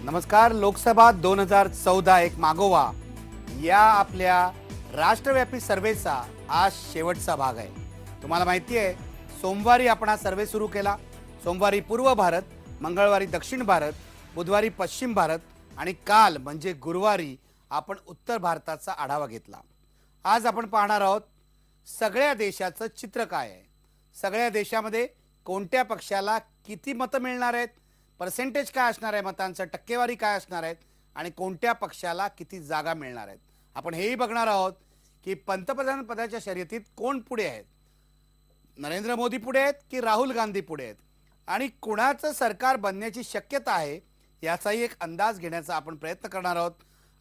नमस्कार. लोकसभा 2014 एक मागोवा या आपल्या राष्ट्रव्यापी सर्वेचा आज शेवटचा भाग आहे. तुम्हाला माहिती आहे, सोमवारी आपण हा सर्वे सुरू केला. सोमवारी पूर्व भारत, मंगळवारी दक्षिण भारत, बुधवारी पश्चिम भारत आणि काल म्हणजे गुरुवारी आपण उत्तर भारताचा आढावा घेतला. आज आपण पाहणार आहोत सगळ्या देशाचं चित्र काय आहे, सगळ्या देशामध्ये कोणत्या पक्षाला किती मतं मिळणार आहेत, पर्सेंटेज काय असणार आहे, मतांचं टक्केवारी काय असणार आहेत आणि कोणत्या पक्षाला किती जागा मिळणार आहेत. आपण हेही बघणार आहोत की पंतप्रधान पदाच्या शर्यतीत कोण पुढे आहेत. नरेंद्र मोदी पुढे आहेत की राहुल गांधी पुढे आहेत आणि कुणाचं सरकार बनण्याची शक्यता आहे याचाही एक अंदाज घेण्याचा आपण प्रयत्न करणार आहोत.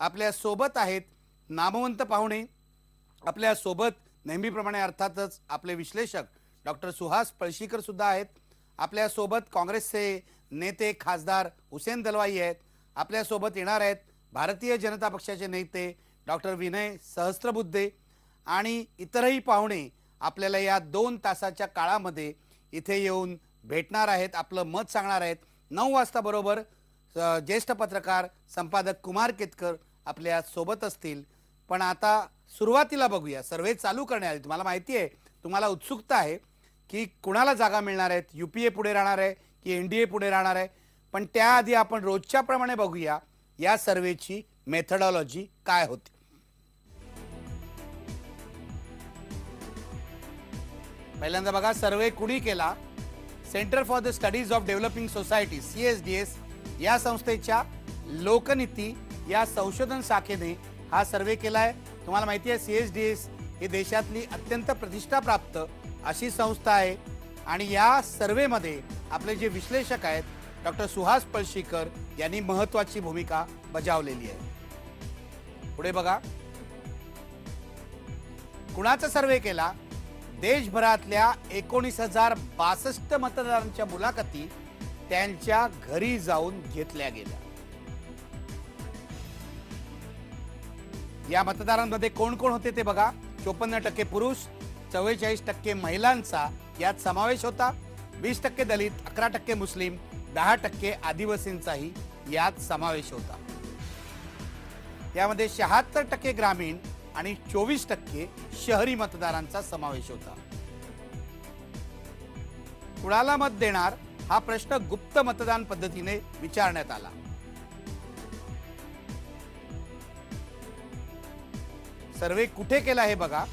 आपल्या सोबत आहेत नामवंत पाहुणे. आपल्या सोबत नेहमीप्रमाणे अर्थातच आपले विश्लेषक डॉक्टर सुहास पळशीकर सुद्धा आहेत. आपल्या सोबत काँग्रेसचे नेते खासदार हुसेन दलवाई आहेत. आपल्या सोबत येणार आहेत भारतीय जनता पक्षाचे नेते डॉक्टर विनय सहस्त्रबुद्धे आणि इतरही पाहुणे आपल्याला या 2 तासाच्या काळामध्ये इथे येऊन भेटणार आहेत, आपलं मत सांगणार आहेत. 9 वाजता बरोबर ज्येष्ठ पत्रकार संपादक कुमार केतकर आपल्या सोबत असतील. पण आता सुरुवातीला बघूया सर्वे चालू करण्याआधी तुम्हाला माहिती आहे, तुम्हाला उत्सुकता आहे की कुणाला जागा मिळणार आहेत, यूपीए पुढे राहणार आहे की एनडीए पुढे राहणार आहे. पण त्याआधी आपण रोजच्या प्रमाणे बघूया या सर्वेची मेथडॉलॉजी काय होती. पहिल्यांदा बघा सर्वे कुणी केला. Centre for the studies of developing society CSDS या संस्थेच्या लोकनीती या संशोधन शाखेने हा सर्वे केला आहे. तुम्हाला माहिती आहे CSDS ही देशातली अत्यंत प्रतिष्ठाप्राप्त अशी संस्था आहे आणि या सर्वेमध्ये आपले जे विश्लेषक आहेत डॉक्टर सुहास पळशीकर यांनी महत्त्वाची भूमिका बजावलेली आहे. पुढे बघा कुणाचा सर्वे केला. देशभरातल्या 19,062 मतदारांच्या मुलाखती त्यांच्या घरी जाऊन घेतल्या गेल्या. या मतदारांमध्ये कोण कोण होते ते बघा. 54% पुरुष, 44% महिलांचा यात समावेश होता. 20% दलित, 11% मुस्लिम, 10% आदिवासींचाही यात समावेश होता. यामध्ये 76% ग्रामीण आणि 24% शहरी मतदारांचा समावेश होता. कुणाला मत देणार हा प्रश्न गुप्त मतदान पद्धतीने विचारण्यात आला. सर्वे कुठे केला हे बघा.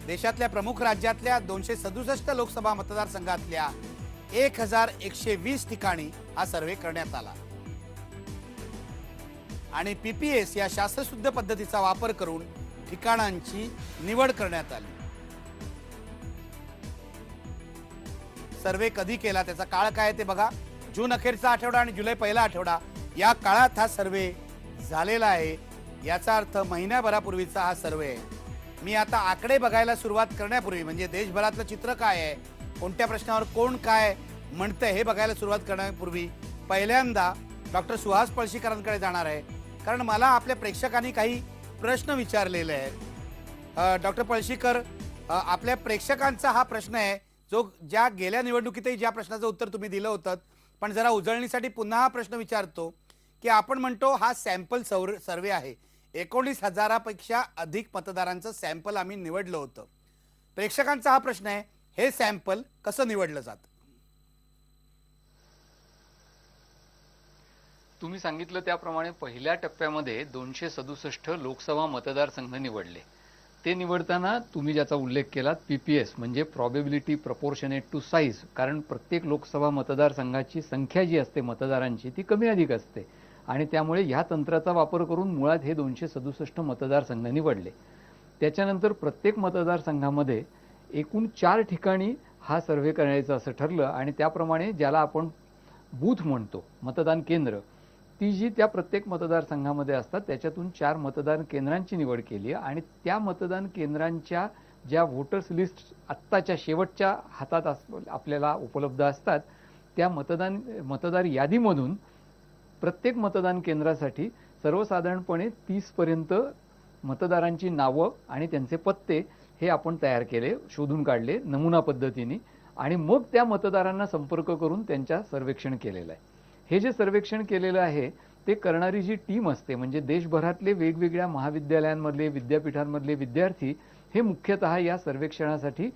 देशातल्या प्रमुख राज्यातल्या 267 लोकसभा मतदारसंघातल्या 1120 ठिकाणी हा सर्वे करण्यात आला आणि PPS या शास्त्रशुद्ध पद्धतीचा वापर करून ठिकाणांची निवड करण्यात आली. सर्वे कधी केला, त्याचा काळ काय ते बघा. जून अखेरचा आठवडा आणि जुलै पहिला आठवडा या काळात हा सर्वे झालेला आहे. याचा अर्थ महिन्याभरापूर्वीचा हा सर्वे आहे. मी आता आकडे बघायला सुरुवात करण्यापूर्वी म्हणजे देशभरातलं चित्र काय आहे, कोणत्या प्रश्नावर कोण काय म्हणतंय हे बघायला सुरुवात करण्यापूर्वी पहिल्यांदा डॉक्टर सुहास पळशीकरांकडे जाणार आहे, कारण मला आपल्या प्रेक्षकांनी काही प्रश्न विचारलेले आहेत. डॉक्टर पळशीकर, आपल्या प्रेक्षकांचा हा प्रश्न आहे जो ज्या गेल्या निवडणुकीतही ज्या प्रश्नाचं उत्तर तुम्ही दिलं होतं, पण जरा उजळणीसाठी पुन्हा हा प्रश्न विचारतो की आपण म्हणतो हा सॅम्पल सर्वे आहे. 19,000पेक्षा अधिक मतदारांचं सॅम्पल आम्ही निवडलं होतं. प्रेक्षकांचा हा प्रश्न आहे, हे सॅम्पल कसं निवडलं जातं. तुम्ही सांगितलं त्याप्रमाणे पहिल्या टप्प्यामध्ये 267 लोकसभा मतदारसंघ निवडले. ते निवडताना तुम्ही ज्याचा उल्लेख केलात PPS म्हणजे प्रॉबेबिलिटी प्रपोर्शनेट टू साईज, कारण प्रत्येक लोकसभा मतदारसंघाची संख्या जी असते मतदारांची ती कमी अधिक असते आणि त्यामुळे ह्या तंत्राचा वापर करून मुळात हे 267 मतदारसंघ निवडले. त्याच्यानंतर प्रत्येक मतदारसंघामध्ये एकूण 4 ठिकाणी हा सर्वे करायचं असं ठरलं आणि त्याप्रमाणे ज्याला आपण बूथ म्हणतो, मतदान केंद्र, ती जी त्या प्रत्येक मतदारसंघामध्ये असतात त्याच्यातून 4 मतदान केंद्रांची निवड केली आणि त्या मतदान केंद्रांच्या ज्या वोटर्स लिस्ट आत्ताच्या शेवटच्या हातात आपल्याला उपलब्ध असतात त्या मतदार यादीमधून प्रत्येक मतदान केंद्रासाठी सर्वसाधारणपणे 30 पर्यंत मतदारांची नावं आणि त्यांचे पत्ते हे आपण तयार केले, शोधून काढले नमुना पद्धतीने आणि मग त्या मतदारांना संपर्क करून त्यांच्या सर्वेक्षण केलेलं आहे. हे जे सर्वेक्षण केलेलं आहे ते करणारी जी टीम असते, म्हणजे देशभरातले वेगवेगळ्या महाविद्यालयांमधले विद्यापीठांमधले विद्यार्थी हे मुख्यतः या सर्वेक्षणासाठी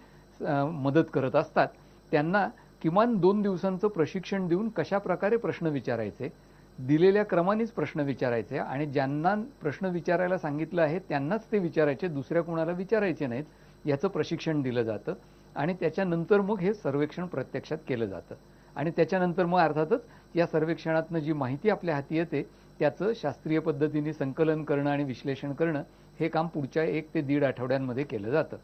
मदत करत असतात. त्यांना किमान 2 दिवसांचं प्रशिक्षण देऊन कशा प्रकारे प्रश्न विचारायचे, दिलेल्या क्रमानेच प्रश्न विचारायचे आणि ज्यांना प्रश्न विचारायला सांगितलं आहे त्यांनाच ते विचारायचे, दुसऱ्या कोणाला विचारायचे नाहीत, याचं प्रशिक्षण दिलं जातं. आणि त्याच्यानंतर मग हे सर्वेक्षण प्रत्यक्षात केलं जातं. आणि त्याच्यानंतर मग अर्थातच या सर्वेक्षणातनं जी माहिती आपल्या हाती येते त्याचं शास्त्रीय पद्धतीने संकलन करणं आणि विश्लेषण करणं हे काम पुढच्या 1 ते 1.5 आठवड्यांमध्ये केलं जातं.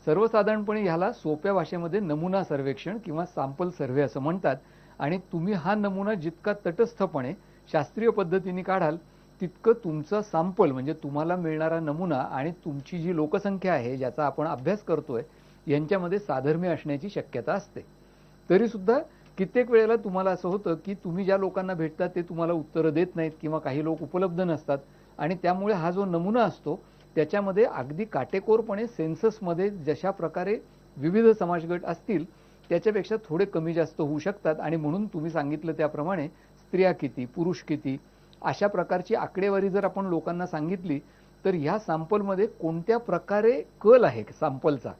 सर्वसाधारणपणे ह्याला सोप्या भाषेमध्ये नमुना सर्वेक्षण किंवा सॅम्पल सर्व्हे असं म्हणतात. आणि तुम्ही हा नमुना जितका तटस्थपणे शास्त्रीय पद्धतीने काढाल तितकं तुमचं सॅम्पल म्हणजे तुम्हाला मिळणारा नमुना आणि तुमची जी लोकसंख्या आहे ज्याचा आपण अभ्यास करतोय यांच्यामध्ये साधर्म्य असण्याची शक्यता असते. तरी सुद्धा कित्येक वेळेला तुम्हाला असं होतं की तुम्ही ज्या लोकांना भेटता ते तुम्हाला उत्तरं देत नाहीत किंवा काही लोक उपलब्ध नसतात आणि त्यामुळे हा जो नमुना असतो त्याच्यामध्ये अगदी काटेकोरपणे सेन्ससमध्ये जशा प्रकारे विविध समाजगट असतील त्याच्यापेक्षा थोडे कमी जास्त होऊ शकतात. आणि म्हणून तुम्ही सांगितलं त्याप्रमाणे स्त्रिया किती, पुरुष किती अशा प्रकारची आकडेवारी जर आपण लोकांना सांगितली तर ह्या सॅम्पलमध्ये कोणत्या प्रकारे कल आहे सॅम्पलचा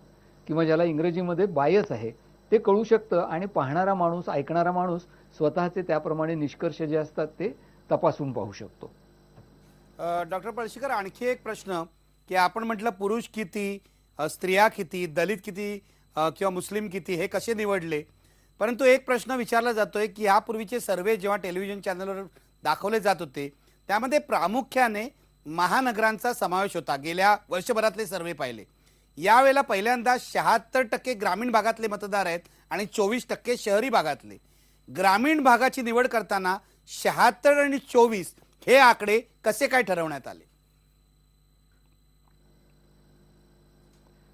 किंवा ज्याला इंग्रजीमध्ये बायस आहे ते कळू शकतं आणि पाहणारा माणूस, ऐकणारा माणूस स्वतःचे त्याप्रमाणे निष्कर्ष जे असतात ते तपासून पाहू शकतो. डॉक्टर पळशीकर, आणखी एक प्रश्न की आपण म्हटलं पुरुष किती, स्त्रिया किती, दलित किती किंवा मुस्लिम किती हे कसे निवडले, परंतु एक प्रश्न विचारला जातोय की यापूर्वीचे सर्वे जेव्हा टेलिव्हिजन चॅनलवर दाखवले जात होते त्यामध्ये प्रामुख्याने महानगरांचा समावेश होता. गेल्या वर्षभरातले सर्वे पाहिले, यावेळेला पहिल्यांदा 76% ग्रामीण भागातले मतदार आहेत आणि 24% शहरी भागातले. ग्रामीण भागाची निवड करताना 76 आणि 24 हे आकडे कसे काय ठरवण्यात आले?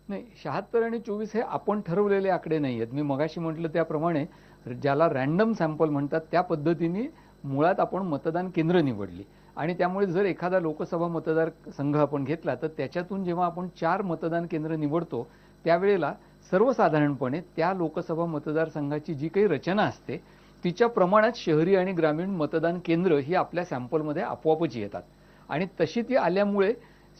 नाही, 76 आणि 24 हे आपण ठरवलेले आकडे नाही आहेत. मी मगाशी म्हटलं त्याप्रमाणे ज्याला रॅन्डम सॅम्पल म्हणतात त्या पद्धतीने मुळात आपण मतदान केंद्र निवडली. आणि त्यामुळे जर एखादा लोकसभा मतदारसंघ आपण घेतला तर त्याच्यातून जेव्हा आपण 4 मतदान केंद्र निवडतो त्यावेळेला सर्वसाधारणपणे त्या लोकसभा मतदारसंघाची जी काही रचना असते तिच्या प्रमाणात शहरी आणि ग्रामीण मतदान केंद्र ही आपल्या सॅम्पलमध्ये आपोआपच येतात. आणि तशी ती आल्यामुळे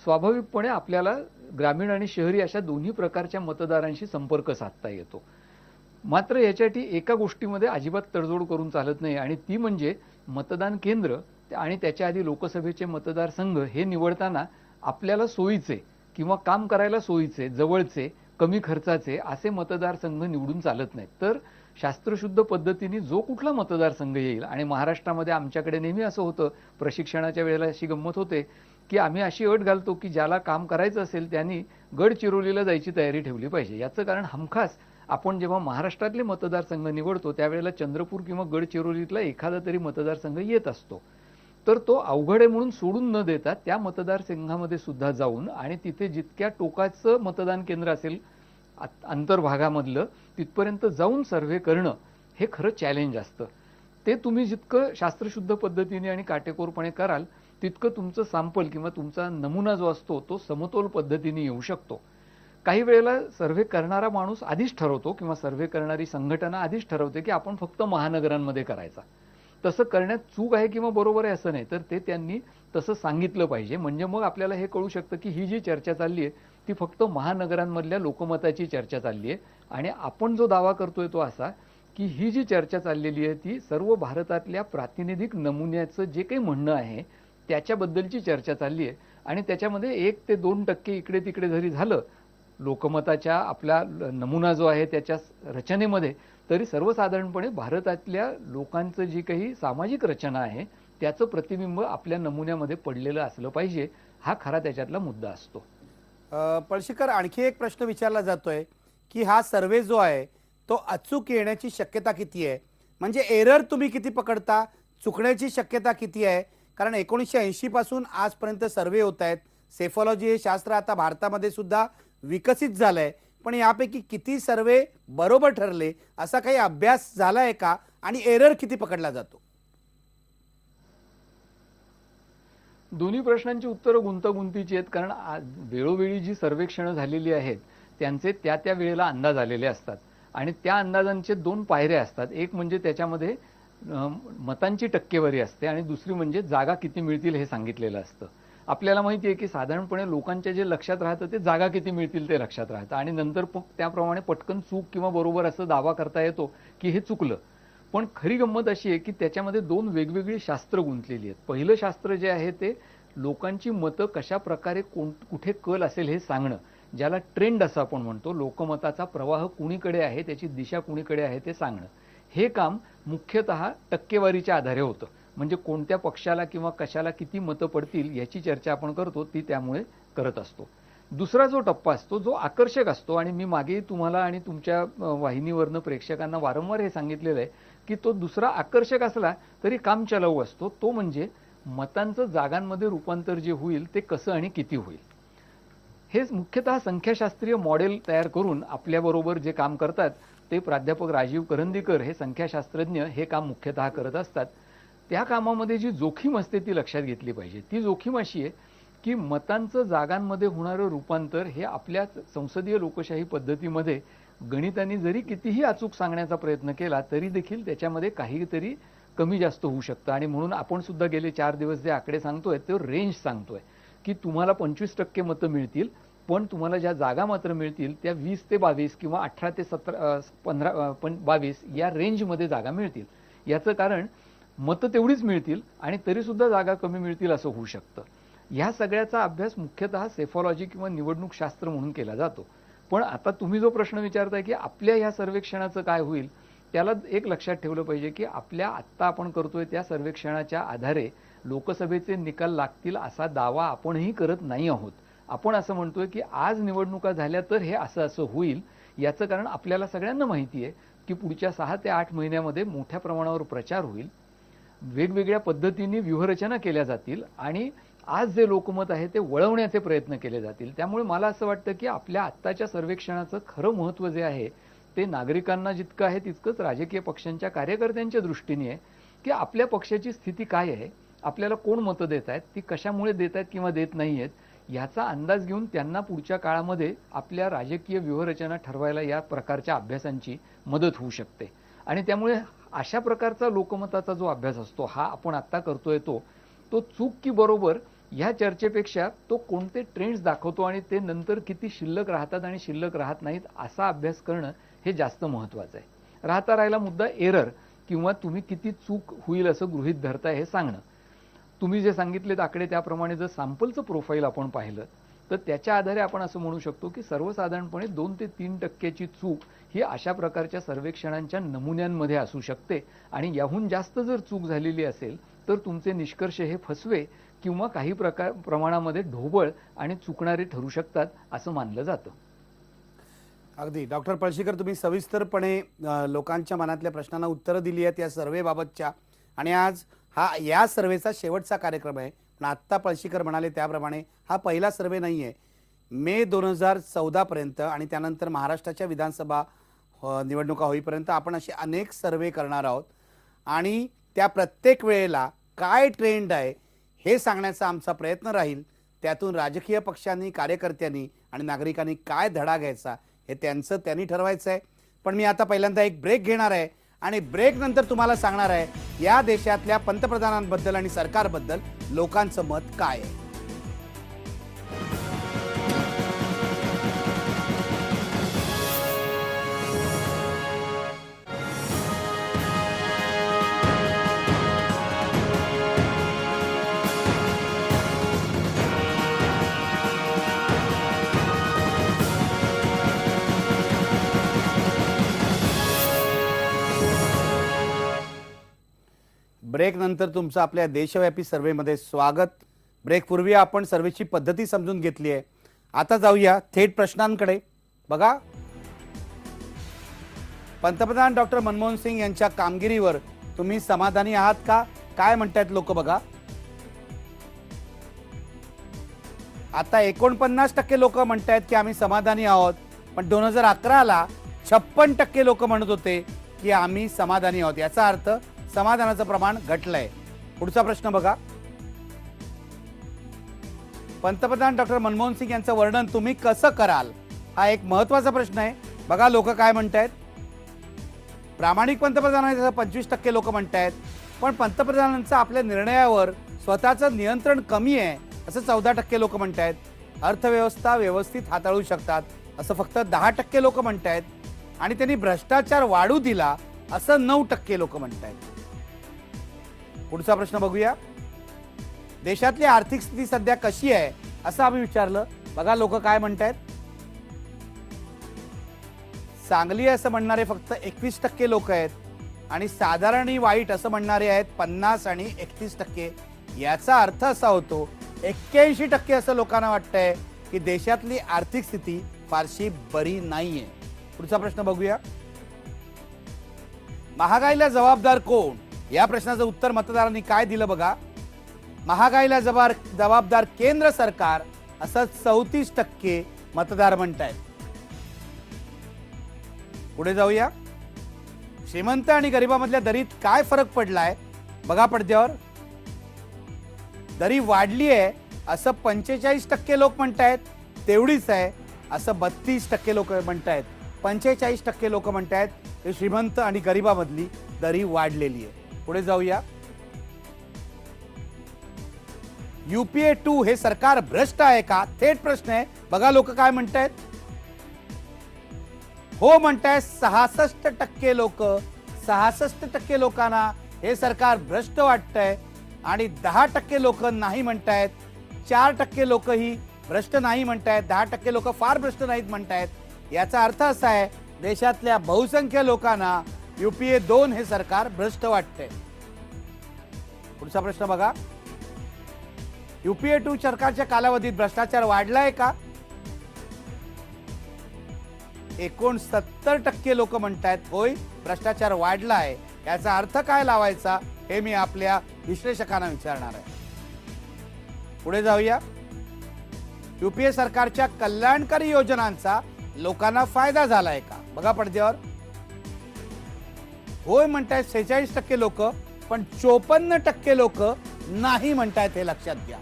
स्वाभाविकपणे आपल्याला ग्रामीण आणि शहरी अशा दोन्ही प्रकारच्या मतदारांशी संपर्क साधता येतो. मात्र याच्यासाठी एका गोष्टीमध्ये अजिबात तडजोड करून चालत नाही आणि ती म्हणजे मतदान केंद्र आणि त्याच्या आधी लोकसभेचे मतदारसंघ हे निवडताना आपल्याला सोयीचे किंवा काम करायला सोयीचे, जवळचे, कमी खर्चाचे असे मतदारसंघ निवडून चालत नाहीत. तर शास्त्रशुद्ध पद्धतीने जो कुठला मतदारसंघ येईल, आणि महाराष्ट्रामध्ये आमच्याकडे नेहमी असं होतं, प्रशिक्षणाच्या वेळेला अशी गंमत होते की आम्ही अशी अट घालतो की ज्याला काम करायचं असेल त्यांनी गडचिरोलीला जायची तयारी ठेवली पाहिजे. याचं कारण हमखास आपण जेव्हा महाराष्ट्रातले मतदारसंघ निवडतो त्यावेळेला चंद्रपूर किंवा गडचिरोलीतला एखादा तरी मतदारसंघ येत असतो. तर तो अवघड आहे म्हणून सोडून न देता त्या मतदारसंघामध्ये सुद्धा जाऊन आणि तिथे जितक्या टोकाचं मतदान केंद्र असेल अंतर्भागामधलं तिथपर्यंत जाऊन सर्व्हे करणं हे खरं चॅलेंज असतं. ते तुम्ही जितकं शास्त्रशुद्ध पद्धतीने आणि काटेकोरपणे कराल तितकं तुमचं सॅम्पल किंवा तुमचा नमुना जो असतो तो समतोल पद्धतीने येऊ शकतो. काही वेळेला सर्व्हे करणारा माणूस आधीच ठरवतो किंवा सर्व्हे करणारी संघटना आधीच ठरवते की आपण फक्त महानगरांमध्ये करायचा. तसं करण्यात चूक आहे किंवा बरोबर आहे असं नाही, तर ते त्यांनी तसं सांगितलं पाहिजे. म्हणजे मग आपल्याला हे कळू शकतं की ही जी चर्चा चालली आहे ती फक्त महानगरांमधल्या लोकमताची चर्चा चालली आहे. आणि आपण जो दावा करतोय तो असा की ही जी चर्चा चाललेली आहे ती सर्व भारतातल्या प्रातिनिधिक नमुन्याचं जे काही म्हणणं आहे त्याच्याबद्दलची चर्चा चालली आहे. आणि त्याच्यामध्ये 1 ते 2% इकडे तिकडे जरी झालं लोकमताच्या आपला नमुना जो आहे त्याच्या रचनेमध्ये, तरी सर्वसाधारणपणे भारतातल्या लोकांचं जी काही सामाजिक रचना आहे त्याचं प्रतिबिंब आपल्या नमुन्यामध्ये पडलेलं असलं पाहिजे. हा खरा त्याच्यातला मुद्दा असतो. पळशीकर, आणखी एक प्रश्न विचारला जातोय की हा सर्वे जो आहे तो अचूक येण्याची शक्यता किती आहे, म्हणजे एरर तुम्ही किती पकडता, चुकण्याची शक्यता किती आहे? कारण 1980 पासून आजपर्यंत सर्वे होत आहेत. सेफॉलॉजी हे शास्त्र आता भारतामध्ये सुद्धा विकसित झालंय, पण यापैकी किती सर्वे बरोबर ठरले असा काही अभ्यास झालाय का, आणि एरर किती पकडला जातो? दोन्ही प्रश्नांची उत्तरं गुंतागुंतीची आहेत. कारण वेळोवेळी जी सर्वेक्षणं झालेली आहेत त्यांचे त्या त्या वेळेला अंदाज आलेले असतात आणि त्या अंदाजांचे 2 पायऱ्या असतात. एक म्हणजे त्याच्यामध्ये मतांची टक्केवारी असते आणि दुसरी म्हणजे जागा किती मिळतील हे सांगितलेलं असतं. आपल्याला माहिती आहे की साधारणपणे लोकांच्या जे लक्षात राहतं ते जागा किती मिळतील ते लक्षात राहतं आणि नंतर त्याप्रमाणे पटकन चूक किंवा बरोबर असं दावा करता येतो की हे चुकलं. पण खरी गंमत अशी आहे की त्याच्यामध्ये दोन वेगवेगळी शास्त्र गुंतलेली आहेत. पहिलं शास्त्र जे आहे ते लोकांची मतं कशा प्रकारे कुठे कल असेल हे सांगणं, ज्याला ट्रेंड असं आपण म्हणतो, लोकमताचा प्रवाह कुणीकडे आहे, त्याची दिशा कुणीकडे आहे ते सांगणं. हे काम मुख्यतः टक्केवारीच्या आधारे होतं. म्हणजे कोणत्या पक्षाला किंवा कशाला किती मतं पडतील याची चर्चा आपण करतो, ती त्यामुळे करत असतो. दुसरा जो टप्पा असतो जो आकर्षक असतो, आणि मी मागे तुम्हाला आणि तुमच्या वाहिनीवरनं प्रेक्षकांना वारंवार हे सांगितलेलं आहे की तो दुसरा आकर्षक असला तरी काम चालवू असतो, तो म्हणजे मतांचं जागांमध्ये रूपांतर जे होईल ते कसं आणि किती होईल. हे मुख्यतः संख्याशास्त्रीय मॉडेल तयार करून आपल्याबरोबर जे काम करतात ते प्राध्यापक राजीव करंदीकर हे संख्याशास्त्रज्ञ हे काम मुख्यतः करत असतात. त्या कामामध्ये जी जोखीम असते ती लक्षात घेतली पाहिजे. ती जोखीम अशी आहे की मतांचं जागांमध्ये होणारं रूपांतर हे आपल्या संसदीय लोकशाही पद्धतीमध्ये गणितांनी जरी कितीही अचूक सांगण्याचा प्रयत्न केला तरी देखील त्याच्यामध्ये काहीतरी कमी जास्त होऊ शकतं. आणि म्हणून आपण सुद्धा गेले 4 दिवस जे आकडे सांगतोय ते रेंज सांगतोय की तुम्हाला 25% मतं मिळतील, पण तुम्हाला ज्या जागा मात्र मिळतील त्या 20 ते 22 किंवा 18 ते 22 या रेंजमध्ये जागा मिळतील. याचं कारण मतं तेवढीच मिळतील आणि तरीसुद्धा जागा कमी मिळतील असं होऊ शकतं. ह्या सगळ्याचा अभ्यास मुख्यतः सेफॉलॉजी किंवा निवडणूक शास्त्र म्हणून केला जातो. पण आता तुम्ही जो प्रश्न विचारताय की आपल्या ह्या सर्वेक्षणाचं काय होईल, त्याला एक लक्षात ठेवलं पाहिजे की आपल्या आत्ता आपण करतोय त्या सर्वेक्षणाच्या आधारे लोकसभेचे निकाल लागतील असा दावा आपणही करत नाही आहोत. आपण असं म्हणतोय की आज निवडणुका झाल्या तर हे असं असं होईल. याचं कारण आपल्याला सगळ्यांना माहिती आहे की पुढच्या 6 ते 8 महिन्यामध्ये मोठ्या प्रमाणावर प्रचार होईल, वेगवेगळ्या पद्धतीने व्यूहरचना केल्या जातील आणि आज जे लोकमत आहे ते वळवण्याचे प्रयत्न केले जातील. त्यामुळे मला असं वाटतं की आपल्या आत्ताच्या सर्वेक्षणाचं खरं महत्त्व जे आहे ते नागरिकांना जितकं आहे तितकंच राजकीय पक्षांच्या कार्यकर्त्यांच्या दृष्टीने आहे की आपल्या पक्षाची स्थिती काय आहे, आपल्याला कोण मतं देत आहेत, ती कशामुळे देत आहेत किंवा देत नाही आहेत, याचा अंदाज घेऊन त्यांना पुढच्या काळामध्ये आपल्या राजकीय व्यूहरचना ठरवायला या प्रकारच्या अभ्यासांची मदत होऊ शकते. आणि त्यामुळे अशा प्रकारचा लोकमताचा जो अभ्यास असतो हा आपण आत्ता करतोय तो चूक की बरोबर ह्या चर्चेपेक्षा तो कोणते ट्रेंड्स दाखवतो आणि ते नंतर किती शिल्लक राहतात आणि शिल्लक राहत नाहीत असा अभ्यास करणं हे जास्त महत्त्वाचं आहे. राहिला मुद्दा एरर किंवा तुम्ही किती चूक होईल असं गृहीत धरताय हे सांगणं. तुम्ही जे सांगितलेत आकडे त्याप्रमाणे जर सॅम्पलचं प्रोफाईल आपण पाहिलं तर त्याच्या आधारे आपण असं म्हणू शकतो की सर्वसाधारणपणे 2 ते 3% चूक ही अशा प्रकारच्या सर्वेक्षणांच्या नमुन्यांमध्ये असू शकते. आणि याहून जास्त जर चूक झालेली असेल तर तुमचे निष्कर्ष हे फसवे किंवा काही प्रमाणामध्ये ढोबळ आणि चुकणारे ठरू शकतात असं मानलं जातं. अगदी डॉक्टर पळशीकर, तुम्ही सविस्तरपणे लोकांच्या मनातल्या प्रश्नांना उत्तरं दिली आहेत या सर्वेबाबतच्या. आणि आज या सर्वेचा शेवटचा कार्यक्रम आहे. पण आत्ता पळशीकर म्हणाले त्याप्रमाणे हा पहिला सर्वे नाही आहे. मे 2014 पर्यंत आणि त्यानंतर महाराष्ट्राच्या विधानसभा निवडणुका होईपर्यंत आपण असे अनेक सर्वे करणार आहोत आणि त्या प्रत्येक वेळेला काय ट्रेंड आहे हे सांगण्याचा आमचा प्रयत्न राहील. त्यातून राजकीय पक्षांनी, कार्यकर्त्यांनी आणि नागरिकांनी काय धडा घ्यायचा हे त्यांनी ठरवायचं आहे. पण मी आता पहिल्यांदा एक ब्रेक घेणार आहे आणि ब्रेक नंतर तुम्हाला सांगणार आहे या देशातल्या पंतप्रधानांबद्दल आणि सरकारबद्दल लोकांचं मत काय आहे. ब्रेक नंतर तुमचं आपल्या देशव्यापी सर्वेमध्ये स्वागत. ब्रेकपूर्वी आपण सर्वेची पद्धती समजून घेतली आहे. आता जाऊया थेट प्रश्नांकडे. बघा, पंतप्रधान डॉक्टर मनमोहन सिंग यांच्या कामगिरीवर तुम्ही समाधानी आहात का? काय म्हणतात लोक बघा. आता 49% लोक म्हणतात की आम्ही समाधानी आहोत. पण 2011ला 56% लोक म्हणत होते की आम्ही समाधानी आहोत. याचा अर्थ समाधानाचं प्रमाण घटलंय. पुढचा प्रश्न बघा. पंतप्रधान डॉक्टर मनमोहन सिंग यांचं वर्णन तुम्ही कसं कराल? हा एक महत्त्वाचा प्रश्न आहे. बघा लोक काय म्हणतायत. प्रामाणिक पंतप्रधान आहेत असं 25% लोक म्हणतायत, पण पंतप्रधानांचं आपल्या निर्णयावर स्वतःचं नियंत्रण कमी आहे असं 14% लोक म्हणतायत. अर्थव्यवस्था व्यवस्थित हाताळू शकतात असं फक्त 10% लोक म्हणतायत आणि त्यांनी भ्रष्टाचार वाढू दिला असं 9% लोक म्हणतायत. पुढचा प्रश्न बघूया. देशातली आर्थिक स्थिती सध्या कशी आहे असं आम्ही विचारलं. बघा लोक काय म्हणतायत. चांगली आहे असं म्हणणारे फक्त 21% लोक आहेत आणि साधारण आणि वाईट असं म्हणणारे आहेत 50 आणि 31%. याचा अर्थ असा होतो 81% असं लोकांना वाटतंय की देशातली आर्थिक स्थिती फारशी बरी नाहीये. पुढचा प्रश्न बघूया. महागाईला जबाबदार कोण या प्रश्नाचं उत्तर मतदारांनी काय दिलं बघा. महागाईला जबाबदार केंद्र सरकार असं 34% मतदार म्हणतायत. पुढे जाऊया. श्रीमंत आणि गरिबामधल्या दरीत काय फरक पडलाय बघा पडद्यावर. दरी वाढली आहे असं 45% लोक म्हणतायत, तेवढीच आहे असं 32% लोक म्हणतायत. 45% लोक म्हणतायत की श्रीमंत आणि गरिबामधली दरी वाढलेली आहे. पुढे जाऊया. UPA 2 हे सरकार भ्रष्ट आहे का थेट प्रश्न आहे. बघा लोक काय म्हणतायत. हो म्हणतायत 66% लोक. 66% लोकांना हे सरकार भ्रष्ट वाटतंय आणि 10% लोक नाही म्हणतायत. 4% लोक ही भ्रष्ट नाही म्हणतायत. 10% लोक फार भ्रष्ट नाहीत म्हणतायत. याचा अर्थ असा आहे देशातल्या बहुसंख्य लोकांना UPA 2 हे सरकार भ्रष्ट वाटतंय. पुढचा प्रश्न बघा. UPA 2 सरकारच्या कालावधीत भ्रष्टाचार वाढलाय का. 69% लोक म्हणतायत होय भ्रष्टाचार वाढला आहे. याचा अर्थ काय लावायचा हे मी आपल्या विश्लेषकांना विचारणार आहे. पुढे जाऊया. UPA सरकारच्या कल्याणकारी योजनांचा लोकांना फायदा झालाय का बघा पडद्यावर. होय म्हणतायत 46% लोक, पण 54% लोक नाही म्हणतायत. हे लक्षात घ्या.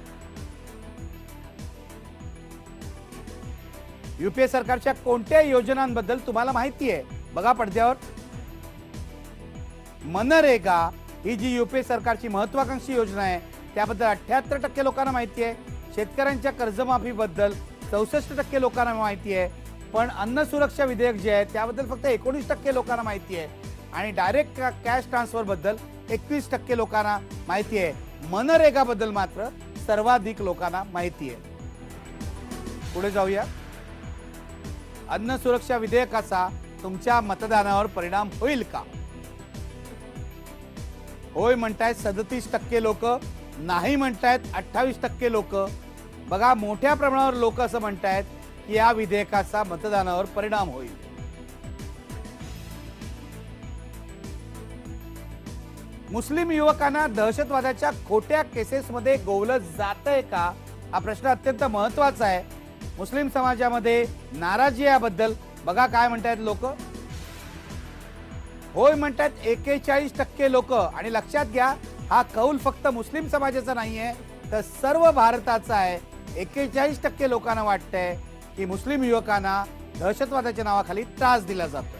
UPA सरकारच्या कोणत्या योजनांबद्दल तुम्हाला माहिती आहे बघा पडद्यावर. मनरेगा ही जी UPA सरकारची महत्वाकांक्षी योजना आहे त्याबद्दल 78% लोकांना माहिती आहे. शेतकऱ्यांच्या कर्जमाफीबद्दल 64% लोकांना माहिती आहे. पण अन्न सुरक्षा विधेयक जे आहे त्याबद्दल फक्त 19% लोकांना माहिती आहे आणि डायरेक्ट कॅश ट्रान्सफर बद्दल 21% लोकांना माहिती आहे. मनरेगा बद्दल मात्र सर्वाधिक लोकांना माहिती आहे. पुढे जाऊया. अन्न सुरक्षा विधेयकाचा तुमच्या मतदानावर परिणाम होईल का. होय म्हणतायत 37% लोक, नाही म्हणतायत 28% लोक. बघा मोठ्या प्रमाणावर लोक असं म्हणतायत की या विधेयकाचा मतदानावर परिणाम होईल. मुस्लिम युवकांना दहशतवादाच्या खोट्या केसेसमध्ये गोवलं जातंय का हा प्रश्न अत्यंत महत्वाचा आहे. मुस्लिम समाजामध्ये नाराजी याबद्दल बघा काय म्हणतायत लोक. होय म्हणतात 41% लोक. आणि लक्षात घ्या हा कौल फक्त मुस्लिम समाजाचा नाहीये तर सर्व भारताचा आहे. 41% लोकांना वाटतंय की मुस्लिम युवकांना दहशतवादाच्या नावाखाली त्रास दिला जातोय.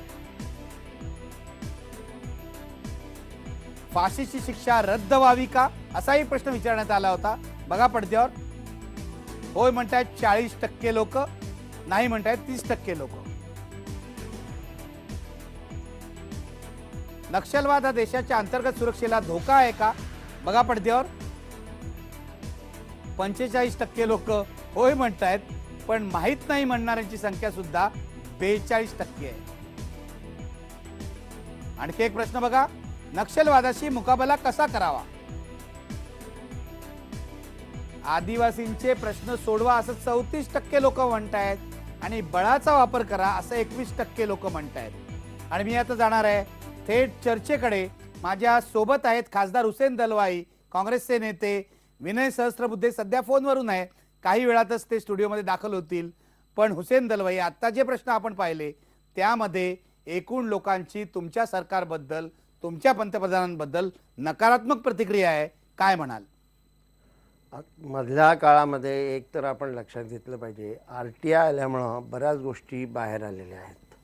फाशीची शिक्षा रद्द व्हावी का असाही प्रश्न विचारण्यात आला होता. बघा पडद्यावर. होय म्हणतायत 40% लोक, नाही म्हणतायत 30% लोक. नक्षलवाद हा देशाच्या अंतर्गत सुरक्षेला धोका आहे का बघा पडद्यावर. 45% लोक होय म्हणतायत, पण माहित नाही म्हणणाऱ्यांची संख्या सुद्धा 42% आहे. आणखी एक प्रश्न बघा. नक्षलवादाशी मुकाबला कसा करावा. आदिवासींचे प्रश्न सोडवा असं 34% लोक म्हणतायत आणि बळाचा वापर करा असं 21% लोक म्हणतायत. आणि मी आता जाणार आहे थेट चर्चेकडे. माझ्या सोबत आहेत खासदार हुसेन दलवाई, काँग्रेसचे नेते. विनय सहस्त्रबुद्धे सध्या फोनवरून आहे, काही वेळातच ते स्टुडिओमध्ये दाखल होतील. पण हुसेन दलवाई, आता जे प्रश्न आपण पाहिले त्यामध्ये एकूण लोकांची तुमच्या सरकारबद्दल, तुमच्या पंतप्रधानांबद्दल नकारात्मक प्रतिक्रिया आहे, काय म्हणाल. मधल्या काळामध्ये एक तर आपण लक्षात घेतलं पाहिजे RTI आल्यामुळं बऱ्याच गोष्टी बाहेर आलेल्या आहेत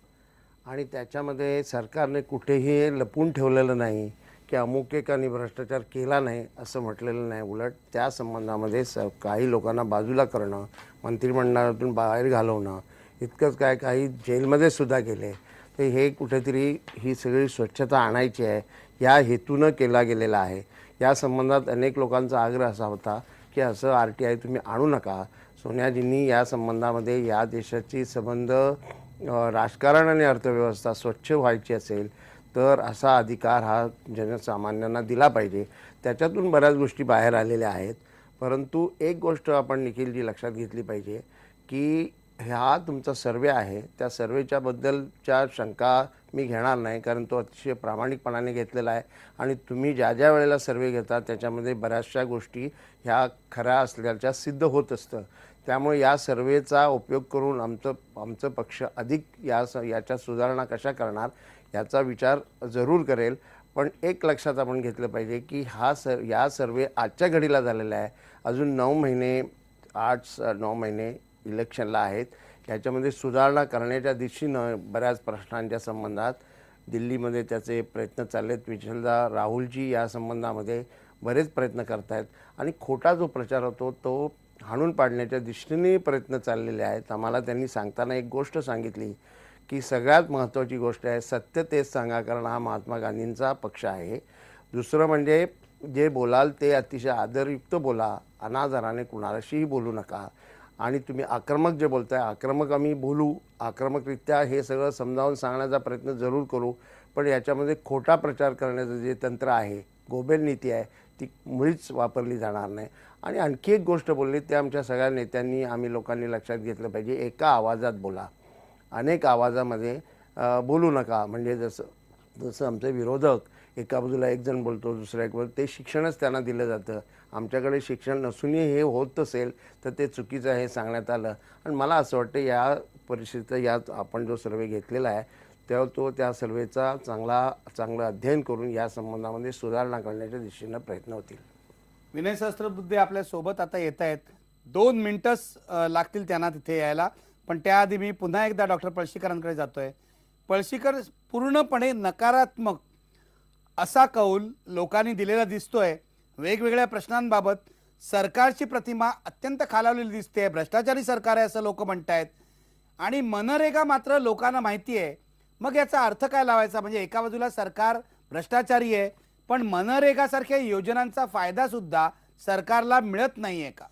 आणि त्याच्यामध्ये सरकारने कुठेही लपून ठेवलेलं नाही की अमुक एकाने भ्रष्टाचार केला नाही असं म्हटलेलं नाही. उलट त्या संबंधामध्ये काही लोकांना बाजूला करणं, मंत्रिमंडळातून बाहेर घालवणं, इतकंच काय काही जेलमध्ये सुद्धा गेले. तर हे कुठेतरी ही सगळी स्वच्छता आणायची आहे या हेतूनं केला गेलेला आहे. या संबंधात अनेक लोकांचा आग्रह असा होता की असं RTI तुम्ही आणू नका. सोनियाजींनी या संबंधामध्ये या देशाची संबंध राजकारण आणि अर्थव्यवस्था स्वच्छ व्हायची असेल तर असा अधिकार हा जनसामान्यांना दिला पाहिजे. त्याच्यातून बऱ्याच गोष्टी बाहेर आलेल्या आहेत. परंतु एक गोष्ट आपण निखिलजी लक्षात घेतली पाहिजे की हा तुमचा सर्वे आहे, त्या सर्वेच्या बद्दलच्या शंका मी घेणार नाही, कारण तो अतिशय प्रामाणिकपणाने घेतलेला आहे आणि तुम्ही ज्या ज्या वेळेला सर्वे घेता त्याच्यामध्ये बऱ्याचशा गोष्टी ह्या खऱ्या असल्याच्या सिद्ध होत असतं. त्यामुळे या सर्वेचा उपयोग करून आमचं पक्ष अधिक याच्या सुधारणा कशा करणार याचा विचार जरूर करेल. पण एक लक्षात आपण घेतलं पाहिजे की या सर्वे आजच्या घडीला झालेला आहे. अजून 9 महिने 8-9 महिने इलेक्शनला आहेत. याच्यामध्ये सुधारणा करण्याच्या दिशेनं बऱ्याच प्रश्नांच्या संबंधात दिल्लीमध्ये त्याचे प्रयत्न चालले आहेत. विठ्ठलदा राहुलजी या संबंधामध्ये बरेच प्रयत्न करत आहेत आणि खोटा जो प्रचार होतो तो हाणून पाडण्याच्या दृष्टीने प्रयत्न चाललेले आहेत. आम्हाला त्यांनी सांगताना एक गोष्ट सांगितली की सगळ्यात महत्त्वाची गोष्ट आहे सत्य तेच सांगा, कारण हा महात्मा गांधींचा पक्ष आहे. दुसरं म्हणजे जे बोलाल ते अतिशय आदरयुक्त बोला, अनादराने कुणालाशीही बोलू नका. आणि तुम्ही आक्रमक जे बोलताय, आक्रमक आम्ही बोलू, आक्रमकरित्या हे सगळं समजावून सांगण्याचा प्रयत्न जरूर करू, पण याच्यामध्ये खोटा प्रचार करण्याचं जे तंत्र आहे, गोबेल नीती आहे, ती मुळीच वापरली जाणार नाही. आणि आणखी एक गोष्ट बोलली ते आमच्या सगळ्या नेत्यांनी आम्ही लोकांनी लक्षात घेतलं पाहिजे, एका आवाजात बोला, अनेक आवाजामध्ये बोलू नका. म्हणजे जसं आमचे विरोधक एका बाजूला एक जण बोलतो, दुसऱ्या एक बोलतो, ते शिक्षणच त्यांना दिलं जातं. आमच्याकडे शिक्षण नसूनही हे होत असेल तर ते चुकीचं आहे हे सांगण्यात आलं. आणि मला असं वाटतं या परिस्थितीत यात आपण जो सर्वे घेतलेला आहे तेव्हा त्या सर्वेचा चांगलं अध्ययन करून या संबंधामध्ये सुधारणा करण्याच्या दिशेनं प्रयत्न होतील. विनय सहस्त्रबुद्धे आपल्या सोबत आता येत आहेत. 2 मिनिटच लागतील त्यांना तिथे यायला, पण त्याआधी मी पुन्हा एकदा डॉक्टर पळशीकरांकडे जातोय. पळशीकर, पूर्णपणे नकारात्मक असा कौल लोकांनी दिलेला दिसतोय. वेगवेगळ्या प्रश्नांबाबत सरकारची प्रतिमा अत्यंत खालावलेली दिसते. भ्रष्टाचारी सरकार आहे असं लोक म्हणतायत आणि मनरेगा मात्र लोकांना माहिती आहे. मग याचा अर्थ काय लावायचा? म्हणजे एका बाजूला सरकार भ्रष्टाचारी आहे, पण मनरेगा सारख्या योजनांचा फायदा सुद्धा सरकारला मिळत नाहीये का?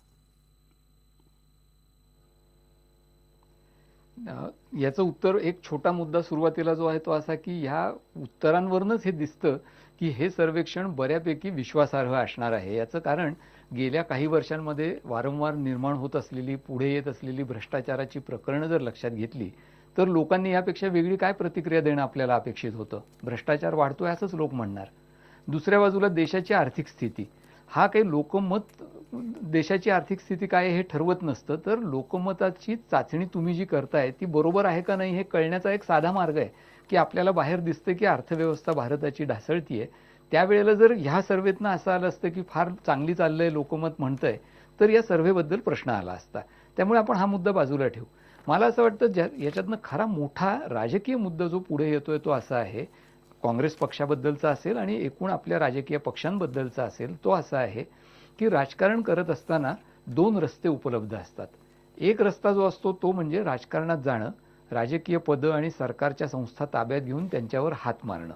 याचं उत्तर, एक छोटा मुद्दा सुरुवातीला जो आहे तो असा की ह्या उत्तरांवरूनच हे दिसतं की हे सर्वेक्षण बऱ्यापैकी विश्वासार्ह असणार आहे. याचं कारण गेल्या काही वर्षांमध्ये वारंवार निर्माण होत असलेली, पुढे येत असलेली भ्रष्टाचाराची प्रकरणं जर लक्षात घेतली तर लोकांनी यापेक्षा वेगळी काय प्रतिक्रिया देणं आपल्याला अपेक्षित होतं? भ्रष्टाचार वाढतोय असंच लोक म्हणणार. दुसऱ्या बाजूला देशाची आर्थिक स्थिती, हा काही लोकमत देशाची आर्थिक स्थिती काय हे ठरवत नसतं, तर लोकमताची चाचणी तुम्ही जी करताय ती बरोबर आहे का नाही हे कळण्याचा एक साधा मार्ग आहे की आपल्याला बाहेर दिसतं की अर्थव्यवस्था भारताची ढासळतीये. त्यावेळेला जर ह्या सर्वेतनं असं आलं असतं की फार चांगली चाललंय लोकमत म्हणतंय, तर या सर्व्हेबद्दल प्रश्न आला असता. त्यामुळे आपण हा मुद्दा बाजूला ठेवू. मला असं वाटतं याच्यातनं खरा मोठा राजकीय मुद्दा जो पुढे येतोय तो असा आहे, काँग्रेस पक्षाबद्दलचा असेल आणि एकूण आपल्या राजकीय पक्षांबद्दलचा असेल, तो असा आहे की राजकारण करत असताना 2 रस्ते उपलब्ध असतात. एक रस्ता जो असतो तो म्हणजे राजकारणात जाणं, राजकीय पदं आणि सरकारच्या संस्था ताब्यात घेऊन त्यांच्यावर हात मारणं.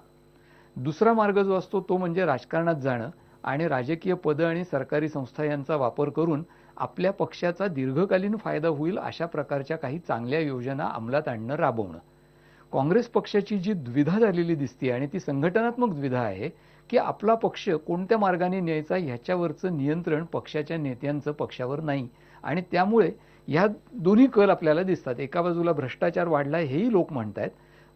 दुसरा मार्ग जो असतो तो म्हणजे राजकारणात जाणं आणि राजकीय पदं आणि सरकारी संस्था यांचा वापर करून आपल्या पक्षाचा दीर्घकालीन फायदा होईल अशा प्रकारच्या काही चांगल्या योजना अंमलात आणणं, राबवणं. काँग्रेस पक्षाची जी द्विधा झालेली दिसते आणि ती संघटनात्मक द्विधा आहे की आपला पक्ष कोणत्या मार्गाने न्यायचा ह्याच्यावरचं नियंत्रण पक्षाच्या नेत्यांचं पक्षावर नाही. आणि त्यामुळे ह्या दोन्ही कल आपल्याला दिसतात. एका बाजूला भ्रष्टाचार वाढलाय हेही लोक म्हणतायत,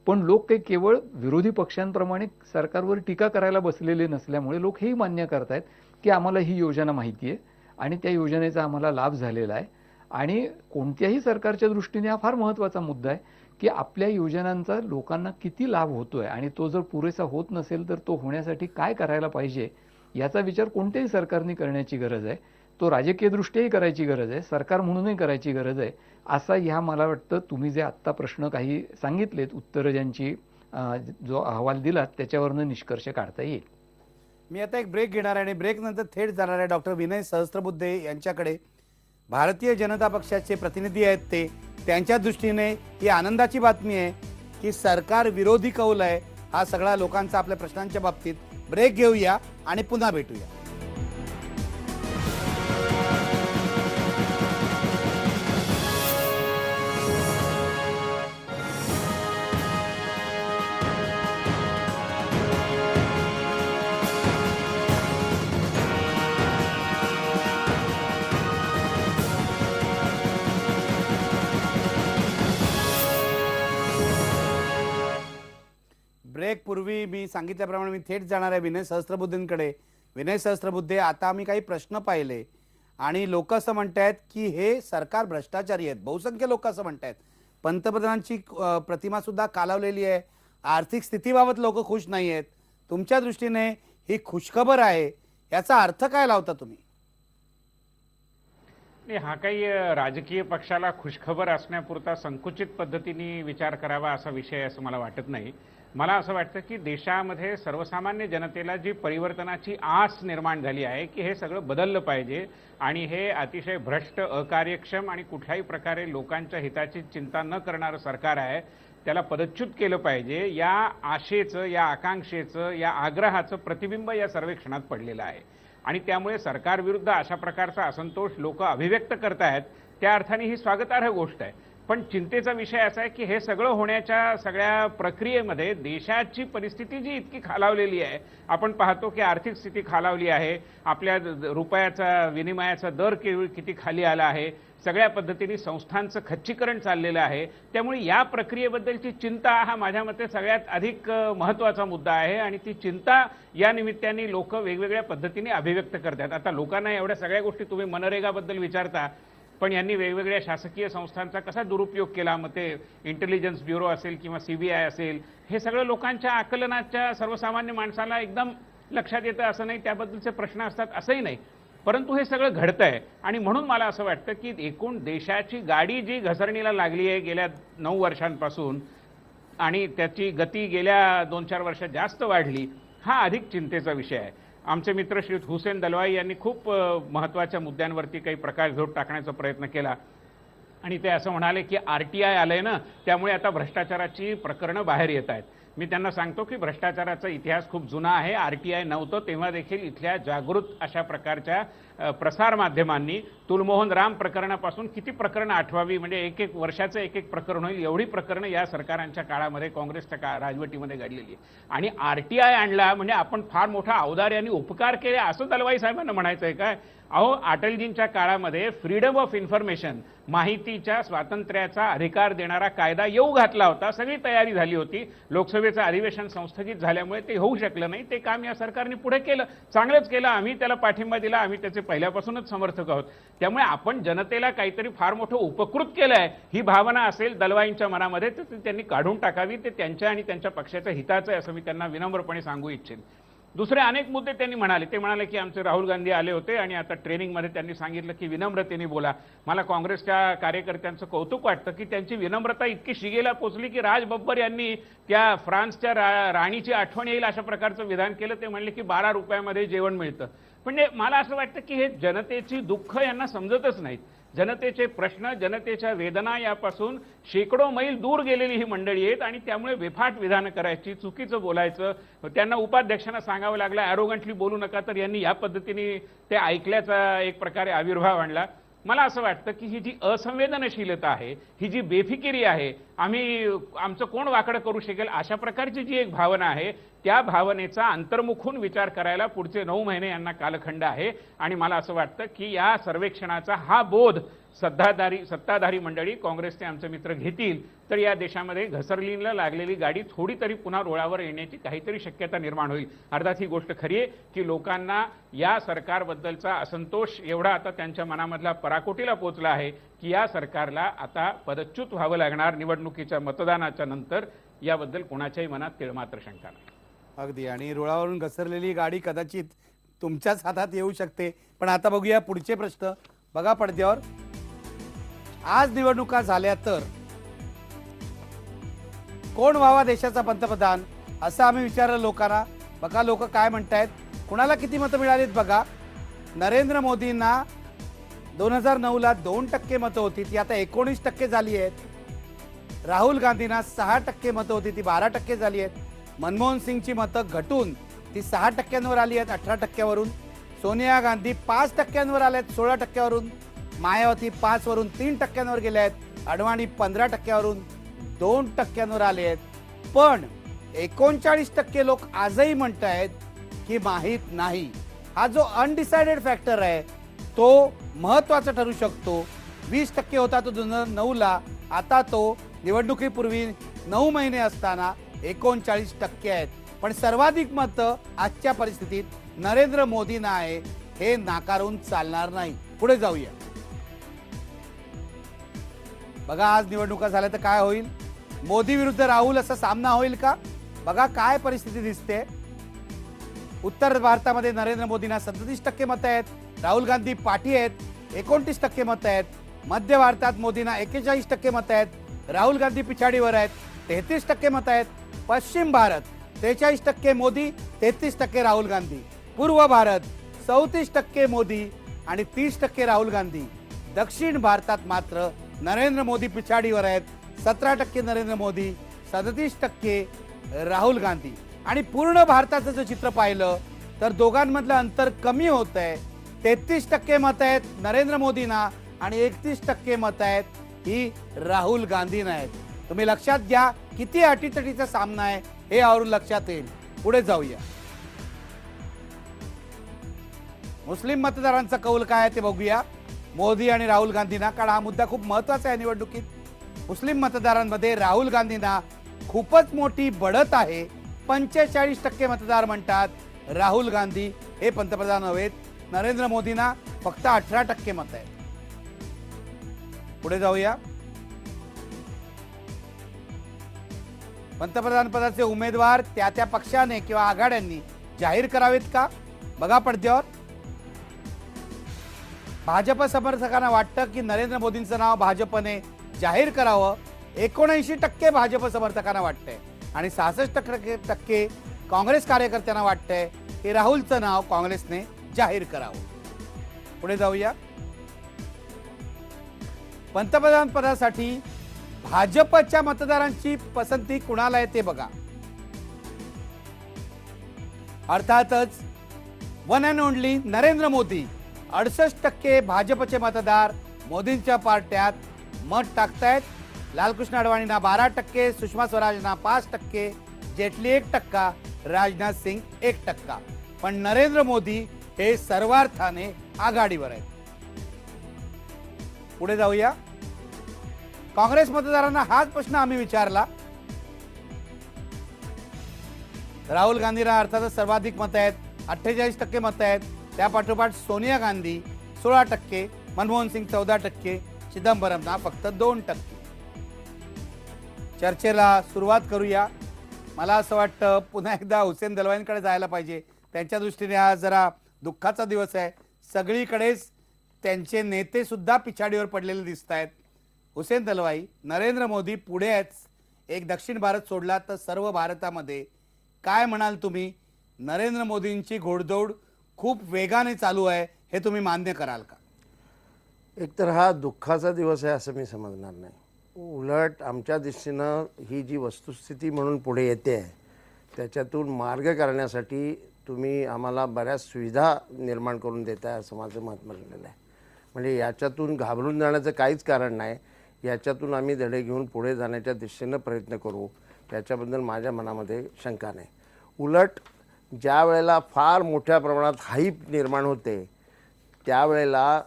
पण लोक काही केवळ विरोधी पक्षांप्रमाणे सरकारवर टीका करायला बसलेले नसल्यामुळे लोक हेही मान्य करतायत की आम्हाला ही योजना माहिती आहे आणि त्या योजनेचा आम्हाला लाभ झालेला आहे. आणि कोणत्याही सरकारच्या दृष्टीने हा फार महत्त्वाचा मुद्दा आहे की आपल्या योजनांचा लोकांना किती लाभ होतोय आणि तो जर पुरेसा होत नसेल तर तो होण्यासाठी काय करायला पाहिजे याचा विचार कोणत्याही सरकारने करण्याची गरज आहे. तो राजकीय दृष्ट्याही करायची गरज आहे, सरकार म्हणूनही करायची गरज आहे. असा ह्या मला वाटतं तुम्ही जे आत्ता प्रश्न काही सांगितलेत, उत्तरं ज्यांची जो अहवाल दिलात त्याच्यावरनं निष्कर्ष काढता येईल. मी आता एक ब्रेक घेणार आहे आणि ब्रेक नंतर थेट जाणार आहे डॉक्टर विनय सहस्त्रबुद्धे यांच्याकडे. भारतीय जनता पक्षाचे प्रतिनिधी आहेत ते, त्यांच्या दृष्टीने ही आनंदाची बातमी आहे की सरकार विरोधी कौल आहे हा सगळा लोकांचा आपल्या प्रश्नांच्या बाबतीत. ब्रेक घेऊया आणि पुन्हा भेटूया. ब्रेक पूर्वी मी सांगितल्याप्रमाणे मी थेट जाणार आहे विनय सहस्त्रबुद्धेंकडे. विनय सहस्त्रबुद्धे, आता आम्ही काही प्रश्न पाहिले आणि लोक असं म्हणतायत की हे सरकार भ्रष्टाचारी आहेत. बहुसंख्य लोक असं म्हणतायत. पंतप्रधानांची प्रतिमा सुद्धा खालावलेली आहे. आर्थिक स्थितीबाबत लोक खुश नाही आहेत. तुमच्या दृष्टीने ही खुशखबर आहे, याचा अर्थ काय लावता तुम्ही? नाही, हा काही राजकीय पक्षाला खुशखबर असण्यापुरता संकुचित पद्धतीने विचार करावा असा विषय असं मला वाटत नाही. मला असं वाटतं की देशामध्ये सर्वसामान्य जनतेला जी परिवर्तनाची आस निर्माण झाली आहे की हे सगळं बदललं पाहिजे आणि हे अतिशय भ्रष्ट, अकार्यक्षम आणि कुठल्याही प्रकारे लोकांच्या हिताची चिंता न करणारं सरकार आहे, त्याला पदच्युत केलं पाहिजे, या आशेचं, या आकांक्षेचं, या आग्रहाचं प्रतिबिंब या सर्वेक्षणात पडलेलं आहे. आणि त्यामुळे सरकारविरुद्ध अशा प्रकारचा असंतोष लोक अभिव्यक्त करतायत, त्या अर्थाने ही स्वागतार्ह गोष्ट आहे. पण चिंतेचा विषय असा आहे की हे सगळं होण्याच्या सगळ्या प्रक्रियेमध्ये देशाची परिस्थिती जी इतकी खालावलेली आहे, आपण पाहतो की आर्थिक स्थिती खालावली आहे, आपल्या रुपयाचा विनिमयाचा दर किती खाली आला आहे, सगळ्या पद्धतीने संस्थांचं खच्चीकरण चाललेलं आहे. त्यामुळे या प्रक्रियेबद्दलची चिंता हा माझ्या मते सगळ्यात अधिक महत्त्वाचा मुद्दा आहे आणि ती चिंता या निमित्ताने लोक वेगवेगळ्या पद्धतीने अभिव्यक्त करतात. आता लोकांना एवढ्या सगळ्या गोष्टी तुम्ही मनरेगाबद्दल विचारता, पण यांनी वेगवेगळ्या शासकीय संस्थांचा कसा दुरुपयोग केला, मग ते इंटेलिजन्स ब्युरो असेल किंवा CBI असेल, हे सगळं लोकांच्या आकलनाच्या सर्वसामान्य माणसाला एकदम लक्षात येतं असं नाही, त्याबद्दलचे प्रश्न असतात असंही नाही. परंतु हे सगळं घडतंय आणि म्हणून मला असं वाटतं की एकूण देशाची गाडी जी घसरणीला लागली आहे गेल्या 9 वर्षांपासून आणि त्याची गती गेल्या 2-4 वर्षात जास्त वाढली, हा अधिक चिंतेचा विषय आहे. आमचे मित्र श्री हुसेन दलवाई यांनी खूप महत्त्वाच्या मुद्द्यांवरती काही प्रकाशझोत टाकण्याचा प्रयत्न केला आणि ते असं म्हणाले की RTI आलंय ना, त्यामुळे आता भ्रष्टाचाराची प्रकरणं बाहेर येत आहेत. मी त्यांना सांगतो की भ्रष्टाचाराचा इतिहास खूप जुना आहे. RTI नव्हतं तेव्हा देखील इथल्या जागृत अशा प्रकारच्या प्रसार माध्यमांनी तुलमोहन राम प्रकरणापासून किती प्रकरणं आठवावी, म्हणजे एक वर्षाचं एक प्रकरण होईल एवढी प्रकरणं या सरकारांच्या काळामध्ये काँग्रेसच्या राजवटीमध्ये घडलेली आहे. आणि RTI आणला म्हणजे आपण फार मोठा औदार्य आणि उपकार केले असं दलवाई साहेबांना म्हणायचं आहे काय? अहो, अटलजींच्या काळामध्ये फ्रीडम ऑफ इन्फॉर्मेशन, माहितीच्या स्वातंत्र्याचा अधिकार देणारा कायदा येऊ घातला होता, सगळी तयारी झाली होती. लोकसभेचं अधिवेशन संस्थगित झाल्यामुळे ते होऊ शकलं नाही. ते काम या सरकारने पुढे केलं, चांगलंच केलं. आम्ही त्याला पाठिंबा दिला, आम्ही त्याचे पहिल्यापासूनच समर्थक आहोत. त्यामुळे आपण जनतेला काहीतरी फार मोठं उपकृत केलं आहे ही भावना असेल दलवाईंच्या मनामध्ये तर त्यांनी काढून टाकावी. ते त्यांच्या आणि त्यांच्या पक्षाच्या हिताचं आहे असं मी त्यांना विनम्रपणे सांगू इच्छिन. दुसरे अनेक मुद्दे त्यांनी म्हणाले. ते म्हणाले की आमचे राहुल गांधी आले होते आणि आता ट्रेनिंगमध्ये त्यांनी सांगितलं की विनम्रतेने बोला. मला काँग्रेसच्या कार्यकर्त्यांचं कौतुक वाटतं की त्यांची विनम्रता इतकी शिगेला पोचली की राज बब्बर यांनी त्या फ्रान्सच्या राणीची आठवण येईल अशा प्रकारचं विधान केलं. ते म्हणले की 12 रुपयामध्ये जेवण मिळतं. म्हणजे मला असं वाटतं की हे जनतेची दुःख यांना समजतच नाहीत. जनतेचे प्रश्न, जनतेच्या वेदना यापासून शेकडो मैल दूर गेलेली ही मंडळी आहेत आणि त्यामुळे बेफाट विधानं करायची, चुकीचं बोलायचं. त्यांना उपाध्यक्षांना सांगावं लागलं ॲरोगंटली बोलू नका, तर यांनी या पद्धतीने ते ऐकल्याचा एक प्रकारे आविर्भाव आणला. मला असं वाटतं की ही जी असंवेदनशीलता आहे, ही जी बेफिकिरी आहे, आमचं कोण वाकडं करू शकेल अशा प्रकारची जी एक भावना आहे, त्या भावनेचा अंतर्मुखून विचार करायला पुढचे 9 महिने यांना कालखंड आहे. आणि मला असं वाटतं की या सर्वेक्षणाचा हा बोध सत्ताधारी मंडळी, काँग्रेसचे आमचे मित्र घेतील तर या देशामध्ये घसरलीला लागलेली गाडी थोडी तरी पुन्हा रुळावर येण्याची काहीतरी शक्यता निर्माण होईल. अर्थात ही गोष्ट खरी आहे की लोकांना या सरकारबद्दलचा असंतोष एवढा आता त्यांच्या मनामधला पराकोटीला पोहोचला आहे की या सरकारला आता पदच्युत व्हावं लागणार निवडणुकीच्या मतदानाच्या नंतर. याबद्दल कोणाच्याही मनात तिळमात्र शंका नाही. अगदी. आणि रुळावरून घसरलेली गाडी कदाचित तुमच्याच हातात येऊ शकते. पण आता बघूया पुढचे प्रश्न. बघा पडद्यावर, आज निवडणुका झाल्या तर कोण व्हावा देशाचा पंतप्रधान असं आम्ही विचारलं लोकांना. बघा लोक काय म्हणतायत, कुणाला किती मतं मिळालीत बघा. नरेंद्र मोदींना 2009ला 2% मतं होती, ती आता 19% झाली आहेत. राहुल गांधींना 6% मतं होती, ती 12% झाली आहेत. मनमोहन सिंगची मतं घटून ती 6%वर आली आहेत 18%वरून. सोनिया गांधी 5%वर आल्यात 16%वरून. मायावती 5वरून 3%वर गेल्या आहेत. अडवाणी 15%वरून 2%वर आले आहेत. पण 39% लोक आजही म्हणतायत की माहीत नाही. हा जो अनडिसाइडेड फॅक्टर आहे तो महत्वाचा ठरू शकतो. 20% होता तो 2009ला, आता तो निवडणुकीपूर्वी 9 महिने असताना 39% आहेत. पण सर्वाधिक मतं आजच्या परिस्थितीत नरेंद्र मोदींना आहे, हे नाकारून चालणार नाही. पुढे जाऊया. बघा आज निवडणुका झाल्या तर काय होईल. मोदी विरुद्ध राहुल असा सामना होईल का. बघा काय परिस्थिती दिसते. उत्तर भारतामध्ये नरेंद्र मोदींना 37% मतं आहेत, राहुल गांधी पाठी आहेत, 29% मतं आहेत. मध्य भारतात मोदींना 41% मतं आहेत, राहुल गांधी पिछाडीवर आहेत, 33% मतं आहेत. पश्चिम भारत 43% मोदी, 33% राहुल गांधी. पूर्व भारत 34% मोदी आणि 30% राहुल गांधी. दक्षिण भारतात मात्र नरेंद्र मोदी पिछाडीवर आहेत, 17% नरेंद्र मोदी, 37% राहुल गांधी. आणि पूर्ण भारताचं जर चित्र पाहिलं तर दोघांमधलं अंतर कमी होत आहे. 33% मतं आहेत नरेंद्र मोदींना आणि 31% मतं आहेत ही राहुल गांधींना आहेत. तुम्ही लक्षात घ्या किती अटीतटीचा सामना आहे हे यावरून लक्षात येईल. पुढे जाऊया. मुस्लिम मतदारांचा कौल काय आहे ते बघूया. मोदी आणि राहुल गांधींना, कारण हा मुद्दा खूप महत्वाचा आहे निवडणुकीत. मुस्लिम मतदारांमध्ये राहुल गांधींना खूपच मोठी बढत आहे. 45% मतदार म्हणतात राहुल गांधी हे पंतप्रधान हवेत. नरेंद्र मोदींना फक्त 18% मत आहे. पुढे जाऊया. पंतप्रधान पदाचे उमेदवार त्या त्या पक्षाने किंवा आघाड्यांनी जाहीर करावेत का. बघा पडद्यावर. भाजप समर्थकांना वाटतं की नरेंद्र मोदींचं नाव भाजपने जाहीर करावं. 79% भाजप समर्थकांना वाटतंय आणि 66% काँग्रेस कार्यकर्त्यांना वाटतंय की राहुलचं नाव काँग्रेसने जाहीर करावं. पुढे जाऊया. पंतप्रधान पदासाठी भाजपच्या मतदारांची पसंती कुणाला आहे ते बघा. अर्थातच one and only Narendra Modi. 68% भाजपचे मतदार मोदींच्या पार्ट्यात मत टाकतायत. लालकृष्ण अडवाणींना 12%, सुषमा स्वराजना 5%, जेटली 1%, राजनाथ सिंग 1%. पण नरेंद्र मोदी हे सर्वार्थाने आघाडीवर आहेत. पुढे जाऊया. काँग्रेस मतदारांना हाच प्रश्न आम्ही विचारला. राहुल गांधींना अर्थातच सर्वाधिक मतं आहेत, 48% मतं आहेत. त्या पाठोपाठ सोनिया गांधी 16%, मनमोहन सिंग 14%, चिदंबरमना फक्त 2%. चर्चेला सुरुवात करूया. मला असं वाटतं पुन्हा एकदा हुसेन दलवाईंकडे जायला पाहिजे. त्यांच्या दृष्टीने हा जरा दुःखाचा दिवस आहे. सगळीकडेच त्यांचे नेते सुद्धा पिछाडीवर पडलेले दिसत आहेत. हुसेन दलवाई, नरेंद्र मोदी पुढे आहेत. एक दक्षिण भारत सोडला तर सर्व भारतामध्ये काय म्हणाल तुम्ही. नरेंद्र मोदींची घोडदौड खूप वेगाने चालू आहे, हे तुम्ही मान्य कराल का. एकतर हा दुःखाचा दिवस आहे असं मी समजणार नाही. उलट आमच्या दृष्टीनं ही जी वस्तुस्थिती म्हणून पुढे येते आहे त्याच्यातून मार्ग काढण्यासाठी तुम्ही आम्हाला बऱ्याच सुविधा निर्माण करून देताय असं माझं मत म्हणलेलं आहे. म्हणजे याच्यातून घाबरून जाण्याचं काहीच कारण नाही. याच्यातून आम्ही धडे घेऊन पुढे जाण्याच्या दिशेनं प्रयत्न करू, त्याच्याबद्दल माझ्या मनामध्ये शंका नाही. उलट ज्या वेळेला फार मोठ्या प्रमाणात हाईप निर्माण होते त्यावेळेला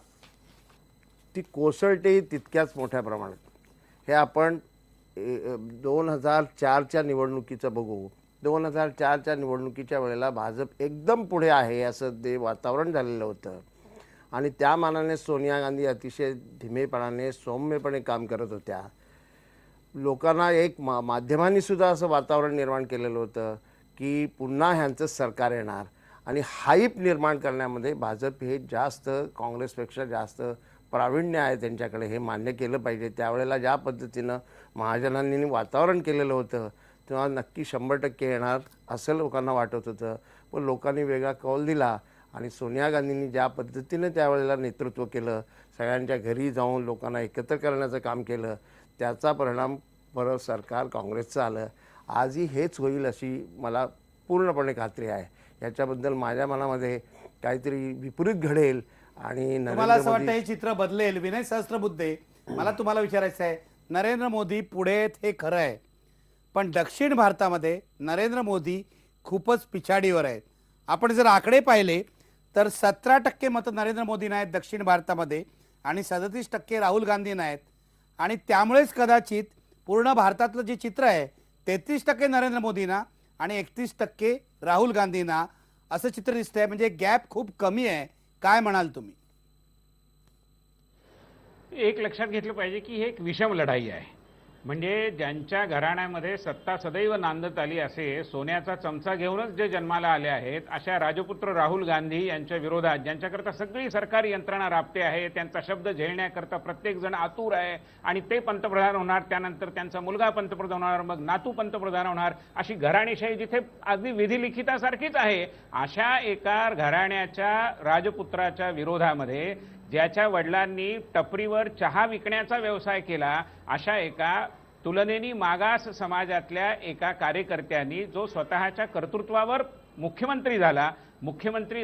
ती कोसळतेही तितक्याच मोठ्या प्रमाणात. हे आपण 2004च्या निवडणुकीचं बघू. 2004च्या निवडणुकीच्या वेळेला भाजप एकदम पुढे आहे असं ते वातावरण झालेलं होतं आणि त्या मानाने सोनिया गांधी अतिशय धीमेपणाने सौम्यपणे काम करत होत्या. लोकांना एक माध्यमांनी सुद्धा असं वातावरण निर्माण केलेलं होतं की पुन्हा ह्यांचं सरकार येणार आणि हाईप निर्माण करण्यामध्ये भाजप हे जास्त काँग्रेसपेक्षा जास्त प्रावीण्य आहे त्यांच्याकडे, हे मान्य केलं पाहिजे. त्यावेळेला ज्या पद्धतीनं महाजनांनी वातावरण केलेलं होतं तेव्हा नक्की 100% येणार असं लोकांना वाटत होतं. पण लोकांनी वेगळा कौल दिला आणि सोनिया गांधींनी ज्या पद्धतीनं त्यावेळेला नेतृत्व केलं, सगळ्यांच्या घरी जाऊन लोकांना एकत्र करण्याचं काम केलं, त्याचा परिणाम परत सरकार काँग्रेसचं आलं. आजही हेच होईल अशी मला पूर्णपणे खात्री आहे. याच्याबद्दल माझ्या मनामध्ये काहीतरी विपरीत घडेल आणि तुम्हाला नरेंद्र असं वाटतं मोदी हे चित्र बदलेल? विनय सहस्त्रबुद्धे, मला तुम्हाला विचारायचं आहे, नरेंद्र मोदी पुढे आहेत हे खरं आहे, पण दक्षिण भारतामध्ये नरेंद्र मोदी खूपच पिछाडीवर आहेत. आपण जर आकडे पाहिले तर 17% मतं नरेंद्र मोदींना आहेत दक्षिण भारतामध्ये आणि 37% राहुल गांधींना आहेत. आणि त्यामुळेच कदाचित पूर्ण भारतातलं जे चित्र आहे 33% नरेंद्र मोदींना आणि 31% राहुल गांधींना असं चित्र दिसतंय. म्हणजे गॅप खूप कमी आहे. काय म्हणाल तुम्ही? एक लक्षात घेतलं पाहिजे की हे एक विषम लढाई आहे. म्हणजे ज्यांच्या घराण्यामध्ये सत्ता सदैव नांदत आली असे, सोन्याचा चमचा घेऊनच जे जन्माला आले आहेत, अशा राजपुत्र राहुल गांधी यांच्या विरोधात ज्यांच्याकरता सगळी सरकारी यंत्रणा राबते आहे, त्यांचा शब्द झेलण्याकरता प्रत्येक जण आतुर आहे आणि ते पंतप्रधान होणार, त्यानंतर त्यांचा मुलगा पंतप्रधान होणार, मग नातू पंतप्रधान होणार, अशी घराणेशाही जिथे अगदी विधिलिखितासारखीच आहे, अशा एका घराण्याच्या राजपुत्राच्या विरोधामध्ये ज्याच्या वडिलांनी टपरीवर चहा विकण्याचा व्यवसाय केला, अशा एका तुलनेनी मागास समाजातल्या एका कार्यकर्त्यांनी जो स्वतःच्या कर्तृत्वावर मुख्यमंत्री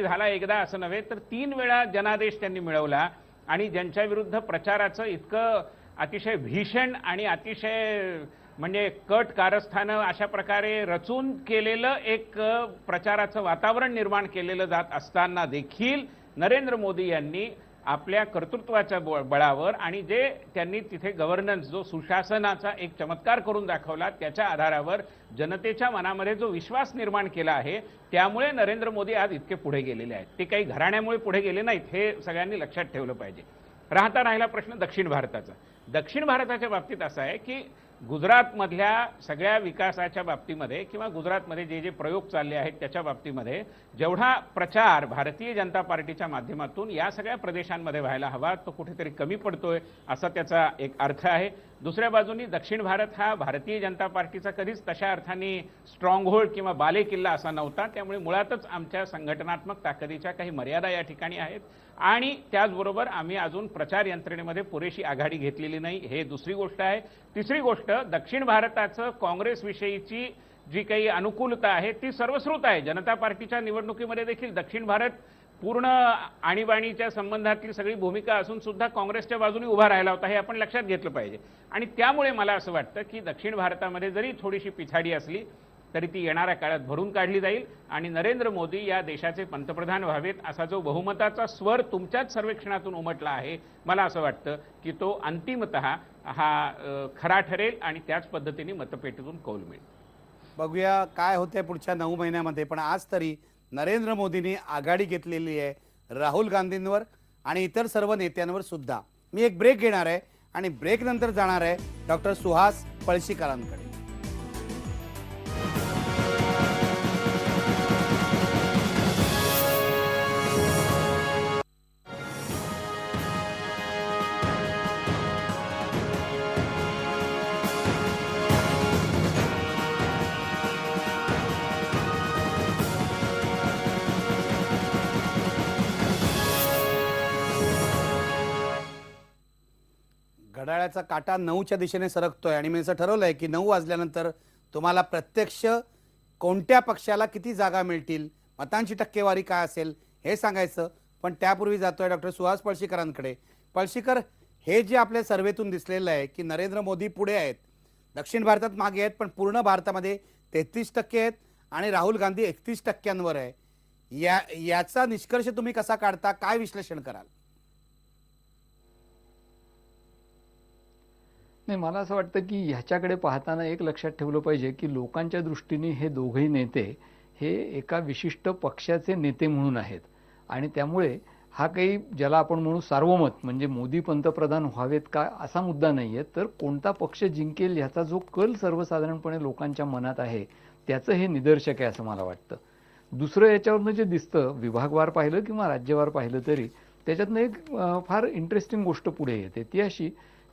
झाला एकदा असं नव्हे तर 3 वेळा जनादेश त्यांनी मिळवला आणि ज्यांच्या विरुद्ध प्रचाराचं इतकं अतिशय भीषण आणि अतिशय म्हणजे कट कारस्थानं अशा प्रकारे रचून केलेलं एक प्रचाराचं वातावरण निर्माण केलेलं जात असताना देखील नरेंद्र मोदी यांनी आपल्या कर्तृत्वाच्या बळावर आणि जे त्यांनी तिथे गव्हर्नन्स जो सुशासनाचा एक चमत्कार करून दाखवला त्याच्या आधारावर जनतेच्या मनामध्ये जो विश्वास निर्माण केला आहे, त्यामुळे नरेंद्र मोदी आज इतके पुढे गेलेले आहेत. ते काही घराण्यामुळे पुढे गेले नाहीत, हे सगळ्यांनी लक्षात ठेवलं पाहिजे. राहिला प्रश्न दक्षिण भारताचा. दक्षिण भारताच्या बाबतीत असा आहे की गुजरातमधल्या सगळ्या विकासाच्या बाबतीमध्ये किंवा गुजरातमध्ये जे जे प्रयोग चालले आहेत त्याच्या बाबतीमध्ये जेवढा प्रचार भारतीय जनता पार्टीच्या माध्यमातून या सगळ्या प्रदेशांमध्ये व्हायला हवा तो कुठेतरी कमी पडतोय असा त्याचा एक अर्थ आहे. दुसऱ्या बाजूनी दक्षिण भारत हा भारतीय जनता पार्टीचा कधीच तशा अर्थाने स्ट्रॉंग होल्ड किंवा बालेकिल्ला असा नव्हता. त्यामुळे मुळातच आमच्या संघटनात्मक ताकदीच्या काही मर्यादा या ठिकाणी आहेत आणि त्याचबरोबर आम्ही अजून प्रचार यंत्रणेमध्ये पुरेशी आघाडी घेतलेली नाही, हे दुसरी गोष्ट आहे. तिसरी गोष्ट, दक्षिण भारताचं काँग्रेसविषयीची जी काही अनुकूलता आहे ती सर्वश्रुत आहे. जनता पार्टीच्या निवडणुकीमध्ये देखील दक्षिण भारत पूर्ण आणीबाणीच्या संबंधातली सगळी भूमिका असून सुद्धा काँग्रेसच्या बाजूने उभा राहिला होता, हे आपण लक्षात घेतलं पाहिजे. आणि त्यामुळे मला असं वाटतं की दक्षिण भारतामध्ये जरी थोडीशी पिछाडी असली तरी ती येणाऱ्या काळात भरून काढली जाईल आणि नरेंद्र मोदी या देशाचे पंतप्रधान व्हावेत असा जो बहुमताचा स्वर तुमच्याच सर्वेक्षणातून उमटला आहे, मला असं वाटतं की तो अंतिमतः हा खरा ठरेल आणि त्याच पद्धतीने मतपेटीतून कौल मिळेल. बघूया काय होते पुढच्या 9 महिन्यामध्ये. पण आज तरी नरेंद्र मोदींनी आघाडी घेतलेली आहे राहुल गांधींवर आणि इतर सर्व नेत्यांवर सुद्धा. मी एक ब्रेक घेणार आहे आणि ब्रेक नंतर जाणार आहे डॉक्टर सुहास पळशीकरांकडे. घड्याळाचा काटा 9च्या दिशेने सरकतोय आणि मी असं ठरवलंय की 9 वाजल्यानंतर तुम्हाला प्रत्यक्ष कोणत्या पक्षाला किती जागा मिळतील, मतांची टक्केवारी काय असेल हे सांगायचं. पण त्यापूर्वी जातोय डॉक्टर सुहास पळशीकरांकडे. पळशीकर, हे जे आपल्या सर्वेतून दिसलेलं आहे की नरेंद्र मोदी पुढे आहेत, दक्षिण भारतात मागे आहेत, पण पूर्ण भारतामध्ये 33% आहेत आणि राहुल गांधी 31%वर आहे. याचा निष्कर्ष तुम्ही कसा काढता, काय विश्लेषण कराल? नाही, मला असं वाटतं की ह्याच्याकडे पाहताना एक लक्षात ठेवलं पाहिजे की लोकांच्या दृष्टीने हे दोघेही नेते हे एका विशिष्ट पक्षाचे नेते म्हणून आहेत आणि त्यामुळे हा काही ज्याला आपण म्हणू सार्वमत म्हणजे मोदी पंतप्रधान व्हावेत का असा मुद्दा नाहीये, तर कोणता पक्ष जिंकेल ह्याचा जो कल सर्वसाधारणपणे लोकांच्या मनात आहे त्याचं हे निदर्शक आहे असं मला वाटतं. दुसरं याच्यावरनं जे दिसतं, विभागवार पाहिलं किंवा राज्यवार पाहिलं तरी त्याच्यातनं एक फार इंटरेस्टिंग गोष्ट पुढे येते, ती अशी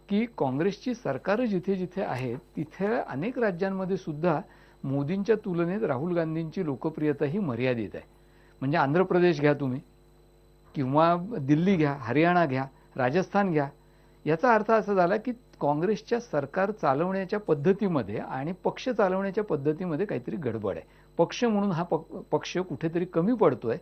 की काँग्रेसची सरकारं जिथे जिथे आहेत तिथे अनेक राज्यांमध्ये सुद्धा मोदींच्या तुलनेत राहुल गांधींची लोकप्रियता ही मर्यादित आहे. म्हणजे आंध्र प्रदेश घ्या तुम्ही, किंवा दिल्ली घ्या, हरियाणा घ्या, राजस्थान घ्या. याचा अर्थ असा झाला की काँग्रेसच्या सरकार चालवण्याच्या पद्धतीमध्ये आणि पक्ष चालवण्याच्या पद्धतीमध्ये काहीतरी गडबड आहे. पक्ष म्हणून हा पक्ष कुठेतरी कमी पडतोय.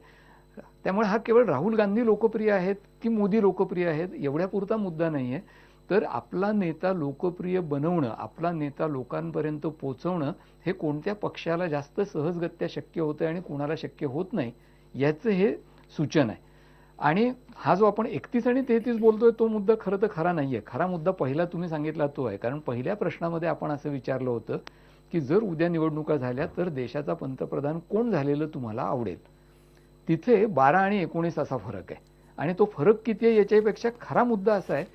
त्यामुळे हा केवळ राहुल गांधी लोकप्रिय आहेत की मोदी लोकप्रिय आहेत एवढ्यापुरता मुद्दा नाही आहे, तर आपला नेता लोकप्रिय बनवणं, आपला नेता लोकांपर्यंत पोहोचवणं हे कोणत्या पक्षाला जास्त सहजगत्या शक्य होतं आणि कोणाला शक्य होत नाही याचं हे सूचन आहे. आणि हा जो आपण 31 आणि 33 बोलतोय तो मुद्दा खरं तर खरा नाहीये. खरा मुद्दा पहिला तुम्ही सांगितला तो आहे. कारण पहिल्या प्रश्नामध्ये आपण असं विचारलं होतं की जर उद्या निवडणुका झाल्या तर देशाचा पंतप्रधान कोण झालेलं तुम्हाला आवडेल. तिथे 12 आणि 19 असा फरक आहे. आणि तो फरक किती आहे याच्यापेक्षा खरा मुद्दा असा आहे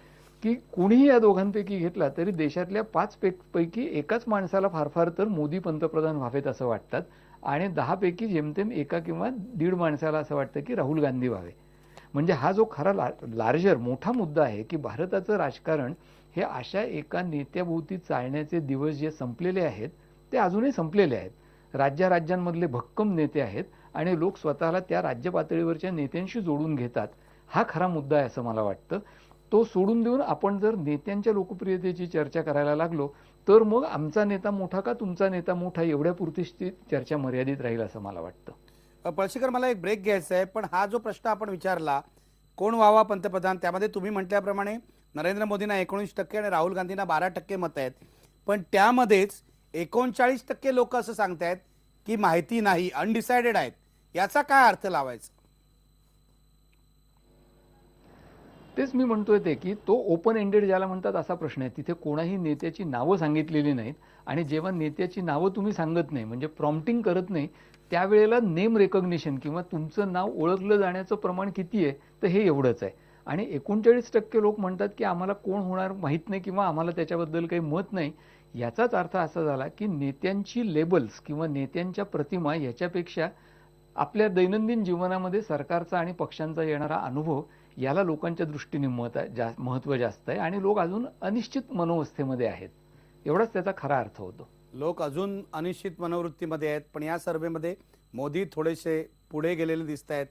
की कोणीही या दोघांपैकी घेतला तरी देशातल्या 5 पैकी एकाच माणसाला फार फार तर मोदी पंतप्रधान व्हावेत असं वाटतात आणि 10 पैकी जेमतेम एका किंवा दीड माणसाला असं वाटतं की राहुल गांधी व्हावे. म्हणजे हा जो खरा लार्जर मोठा मुद्दा आहे की भारताचं राजकारण हे अशा एका नेत्याभोवती चालण्याचे दिवस जे संपलेले आहेत ते अजूनही संपलेले आहेत. राज्यांमधले भक्कम नेते आहेत आणि लोक स्वतःला त्या राज्य पातळीवरच्या नेत्यांशी जोडून घेतात. हा खरा मुद्दा आहे असं मला वाटतं. तो सोडून देऊन आपण जर नेत्यांच्या लोकप्रियतेची चर्चा करायला लागलो तर मग आमचा नेता मोठा का तुमचा नेता मोठा एवढ्यापुरतीच ती चर्चा मर्यादित राहील असं मला वाटतं. पळशीकर, मला एक ब्रेक घ्यायचा आहे, पण हा जो प्रश्न आपण विचारला कोण व्हावा पंतप्रधान, त्यामध्ये तुम्ही म्हटल्याप्रमाणे नरेंद्र मोदींना 19% आणि राहुल गांधींना 12% मतं आहेत. पण त्यामध्येच 39% लोक असं सांगतायत की माहिती नाही, अनडिसाइडेड आहेत. याचा काय अर्थ लावायचा? तेच मी म्हणतोय ते की तो ओपन एंडेड ज्याला म्हणतात असा प्रश्न आहे. तिथे कोणाही नेत्याची नावं सांगितलेली नाहीत आणि जेव्हा नेत्याची नावं तुम्ही सांगत नाही म्हणजे प्रॉम्प्टिंग करत नाही त्यावेळेला नेम रेकॉग्निशन किंवा तुमचं नाव ओळखलं जाण्याचं प्रमाण किती आहे तर हे एवढंच आहे. आणि 39% लोक म्हणतात की आम्हाला कोण होणार माहीत नाही किंवा आम्हाला त्याच्याबद्दल काही मत नाही. याचाच अर्थ असा झाला की नेत्यांची लेबल्स किंवा नेत्यांच्या प्रतिमा याच्यापेक्षा आपल्या दैनंदिन जीवनामध्ये सरकारचा आणि पक्षांचा येणारा अनुभव याला लोकांच्या दृष्टीने महत्त्व जास्त आहे आणि लोक अजून अनिश्चित मनोवस्थेमध्ये आहेत. एवढाच त्याचा खरा अर्थ होतो. लोक अजून अनिश्चित मनोवृत्तीमध्ये आहेत. पण या सर्व्हेमध्ये मोदी थोडेसे पुढे गेलेले दिसत आहेत,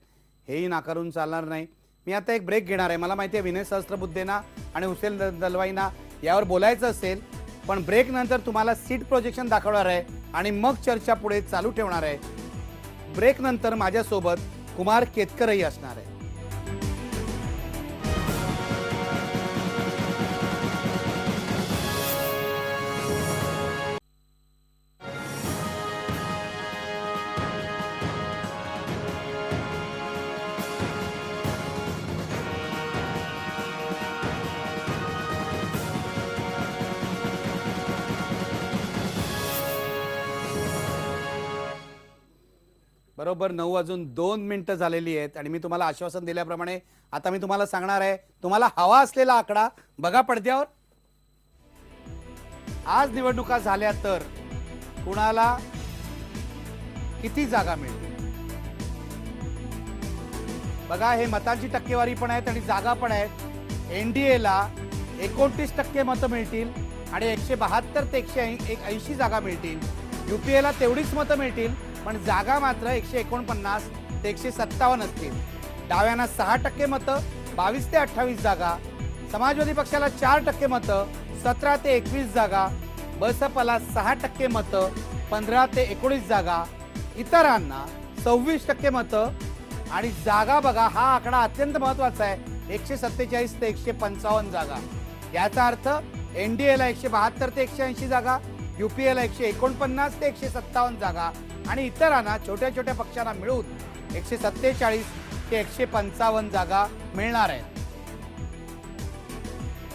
हेही नाकारून चालणार नाही. मी आता एक ब्रेक घेणार आहे. मला माहिती आहे विनय सहस्त्रबुद्धेंना आणि हुसेन दलवाईंना यावर बोलायचं असेल, पण ब्रेक नंतर तुम्हाला सीट प्रोजेक्शन दाखवणार आहे आणि मग चर्चा पुढे चालू ठेवणार आहे. ब्रेक नंतर माझ्यासोबत कुमार केतकरही असणार आहे. बरोबर 9:02 झालेली आहेत आणि मी तुम्हाला आश्वासन दिल्याप्रमाणे आता मी तुम्हाला सांगणार आहे, तुम्हाला हवा असलेला आकडा बघा पडद्यावर. आज निवडणुका झाल्या तर कुणाला किती जागा मिळतील बघा. हे मतांची टक्केवारी पण आहेत आणि जागा पण आहेत. एनडीएला 29% मतं मिळतील आणि 172 ते 180 जागा मिळतील. यूपीएला तेवढीच मतं मिळतील पण जागा मात्र 149 ते 157 असतील. डाव्यांना 6% मतं, 22 ते 28 जागा. समाजवादी पक्षाला 4% मतं, 17 ते 21 जागा. बसपाला 6% मतं, 15 ते 19 जागा. इतरांना 26% मतं आणि जागा बघा, हा आकडा अत्यंत महत्वाचा आहे, 147 ते 155 जागा. याचा अर्थ एनडीएला 172 ते 180 जागा, यूपीएला 149 ते 157 जागा आणि इतरांना छोट्या छोट्या पक्षांना मिळून 147 ते 155 जागा मिळणार आहेत.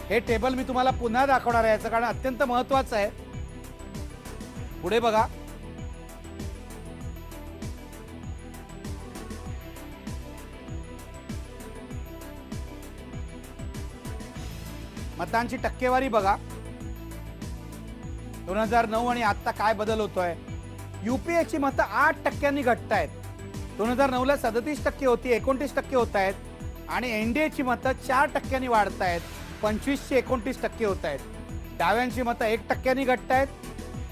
हे टेबल मी तुम्हाला पुन्हा दाखवणार आहे, याचं कारण अत्यंत महत्वाचं आहे. पुढे बघा, मतांची टक्केवारी बघा 2009 आणि आता काय बदल होतोय. यूपीएची मतं 8% घटतायत. 2009ला 37% होती, 29% होत आहेत. आणि एनडीएची मतं 4% वाढत आहेत, 25 ते 29% होत आहेत. डाव्यांची मतं 1% घटत आहेत,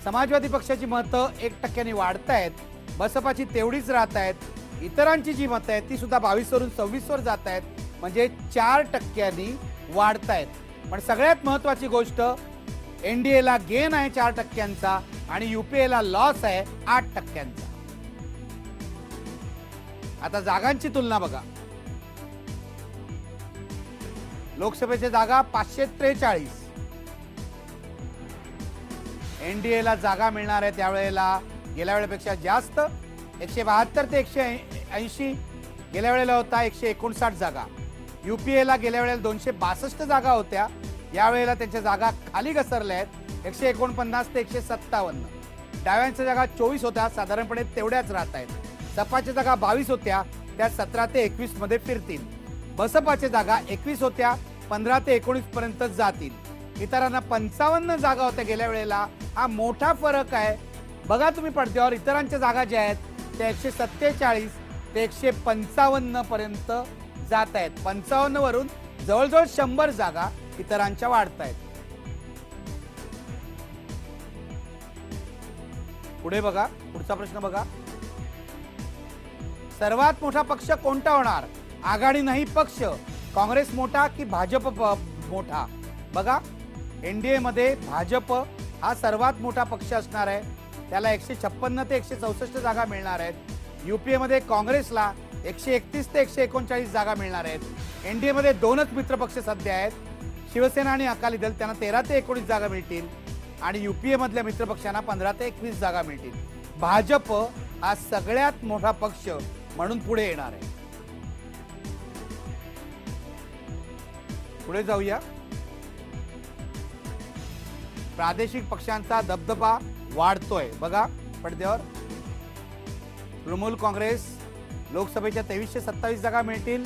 समाजवादी पक्षाची मतं 1% वाढत आहेत, बसपाची तेवढीच राहत आहेत. इतरांची जी मतं आहेत ती सुद्धा 22 वरून 26 वर जात आहेत, म्हणजे 4% वाढत आहेत. पण सगळ्यात महत्वाची गोष्ट, एनडीएला गेन आहे 4%चा आणि युपीएला लॉस आहे 8%चा. आता जागांची तुलना बघा. लोकसभेच्या जागा 543, एनडीएला जागा मिळणार आहे त्यावेळेला गेल्या वेळेपेक्षा जास्त, 172 ते 180. गेल्या वेळेला होता 159 जागा. युपीएला गेल्या वेळेला 262 जागा होत्या, यावेळेला त्यांच्या जागा खाली घसरल्या आहेत, 149 ते 157. डाव्यांच्या जागा 24 होत्या, साधारणपणे तेवढ्याच राहत आहेत. सपाच्या जागा 22 होत्या, त्या 17 ते 21 मध्ये फिरतील. बसपाच्या जागा 21 होत्या, 15 ते 19 पर्यंत जातील. इतरांना 55 जागा होत्या गेल्या वेळेला. हा मोठा फरक आहे. बघा तुम्ही पडद्यावर, इतरांच्या जागा ज्या आहेत त्या 147 ते 155 पर्यंत जात आहेत. 55 वरून जवळजवळ 100 जागा इतरांच्या वाढत आहेत. पुढे बघा, पुढचा प्रश्न बघा. सर्वात मोठा पक्ष कोणता होणार? आघाडी नाही पक्ष. काँग्रेस मोठा की भाजप मोठा? बघा, एनडीए मध्ये भाजप हा सर्वात मोठा पक्ष असणार आहे. त्याला 156 ते 164 जागा मिळणार आहेत. युपीए मध्ये काँग्रेसला 131 ते 139 जागा मिळणार आहेत. एनडीए मध्ये 2च मित्रपक्ष सध्या आहेत, शिवसेना आणि अकाली दल. त्यांना 13 ते 19 जागा मिळतील आणि युपीए मधल्या मित्रपक्षांना 15 ते 21 जागा मिळतील. भाजप हा सगळ्यात मोठा पक्ष म्हणून पुढे येणार आहे. पुढे जाऊया. प्रादेशिक पक्षांचा दबदबा वाढतोय. बघा पडद्यावर, तृणमूल काँग्रेस लोकसभेच्या 2327 जागा मिळतील.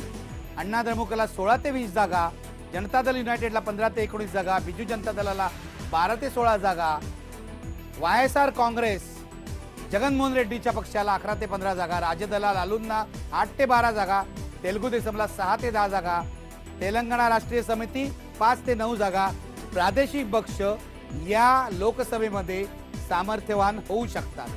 अण्णा द्रमुकला 16 ते 20 जागा, जनता दल युनायटेडला 15 ते 19 जागा, बिजू जनता दलाला 12 ते 16 जागा, वायएसआर काँग्रेस जगनमोहन रेड्डीच्या पक्षाला 11 ते 15 जागा, राजदला लालूंना 8 ते 12 जागा, तेलुगू देसमला 6 ते 10 जागा, तेलंगणा राष्ट्रीय समिती 5 ते 9 जागा. प्रादेशिक पक्ष या लोकसभेमध्ये सामर्थ्यवान होऊ शकतात.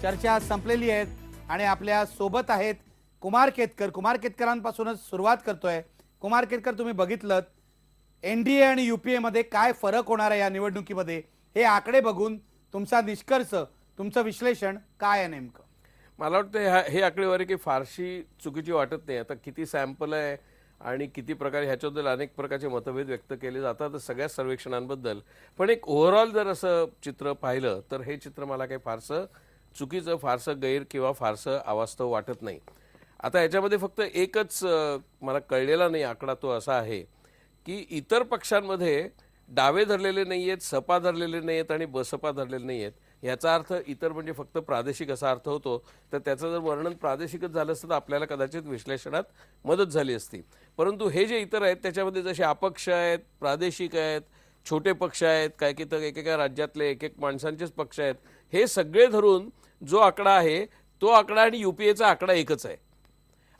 चर्चा संपलेली आहे आणि आपल्या सोबत आहेत कुमार केतकर. कुमार केतकरांपासूनच सुरुवात करतोय. कुमार केतकर, तुम्ही बघितलं एनडीए आणि युपीए मध्ये काय फरक होणार आहे या निवडणुकीमध्ये, हे आकडे बघून तुमचा निष्कर्ष, तुमचं विश्लेषण काय आहे नेमकं? मला वाटतं हे आकडेवारी की फारशी चुकीची वाटत नाही. आता किती सॅम्पल आहे आणि किती प्रकारे ह्याच्याबद्दल अनेक प्रकारचे मतभेद व्यक्त केले जातात सगळ्या सर्वेक्षणांबद्दल, पण एक ओव्हरऑल जर असं चित्र पाहिलं तर हे चित्र मला काही फारसं चुकीचं, फारसं गैर किंवा फारसं अवास्तव वाटत नाही. आता याच्यामध्ये फक्त एकच मला कळलेला नाही आकडा, तो असा आहे की इतर पक्षांमध्ये डावे धरलेले नाही आहेत, सपा धरलेले नाही आहेत आणि बसपा धरलेले नाही आहेत. याचा अर्थ इतर म्हणजे फक्त प्रादेशिक असा अर्थ होतो. तर त्याचं जर वर्णन प्रादेशिकच झालं असतं तर आपल्याला कदाचित विश्लेषणात मदत झाली असती. परंतु हे जे इतर आहेत त्याच्यामध्ये जसे अपक्ष आहेत, प्रादेशिक आहेत, छोटे पक्ष आहेत, काय की तर एकेका राज्यातले एक एक माणसांचेच पक्ष आहेत, हे सगळे धरून जो आकडा आहे तो आकडा आणि युपीएचा आकडा एकच आहे.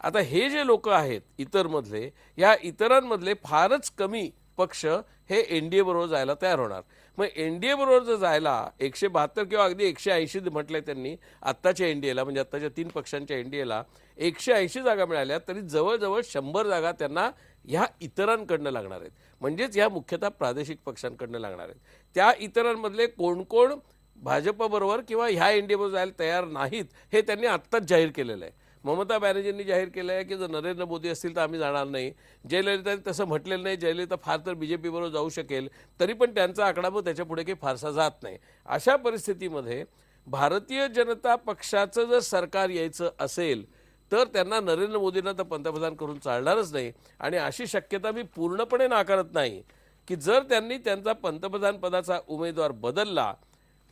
आता हे जे लोक आहेत इतरमधले, या इतरांमधले फारच कमी पक्ष हे एनडीए बरोबर जायला तयार होणार. मग एनडीए बरोबर जर जायला 172 किंवा अगदी 180 म्हटलंय त्यांनी आत्ताच्या एनडीएला, म्हणजे आत्ताच्या 3 पक्षांच्या एनडीएला 180 जागा मिळाल्या तरी जवळजवळ 100 जागा त्यांना ह्या इतरांकडनं लागणार आहेत, म्हणजेच ह्या मुख्यतः प्रादेशिक पक्षांकडनं लागणार आहेत. त्या इतरांमधले कोण कोण भाजपबरोबर किंवा ह्या एनडीए बरोबर जायला तयार नाहीत हे त्यांनी आत्ताच जाहीर केलेलं आहे. ममता बॅनर्जींनी जाहीर केलं आहे की जर नरेंद्र मोदी असतील तर आम्ही जाणार नाही. जयललितांनी तसं म्हटलेलं नाही. जयललिता फार तर बीजेपी बरोबर जाऊ शकेल, तरी पण त्यांचा आकडा मग त्याच्या पुढे काही फारसा जात नाही. अशा परिस्थितीमध्ये भारतीय जनता पक्षाचं जर सरकार यायचं असेल तर त्यांना नरेंद्र मोदींना तर पंतप्रधान करून चालणारच नाही. आणि अशी शक्यता मी पूर्णपणे नाकारत नाही की जर त्यांनी त्यांचा पंतप्रधान पदाचा उमेदवार बदलला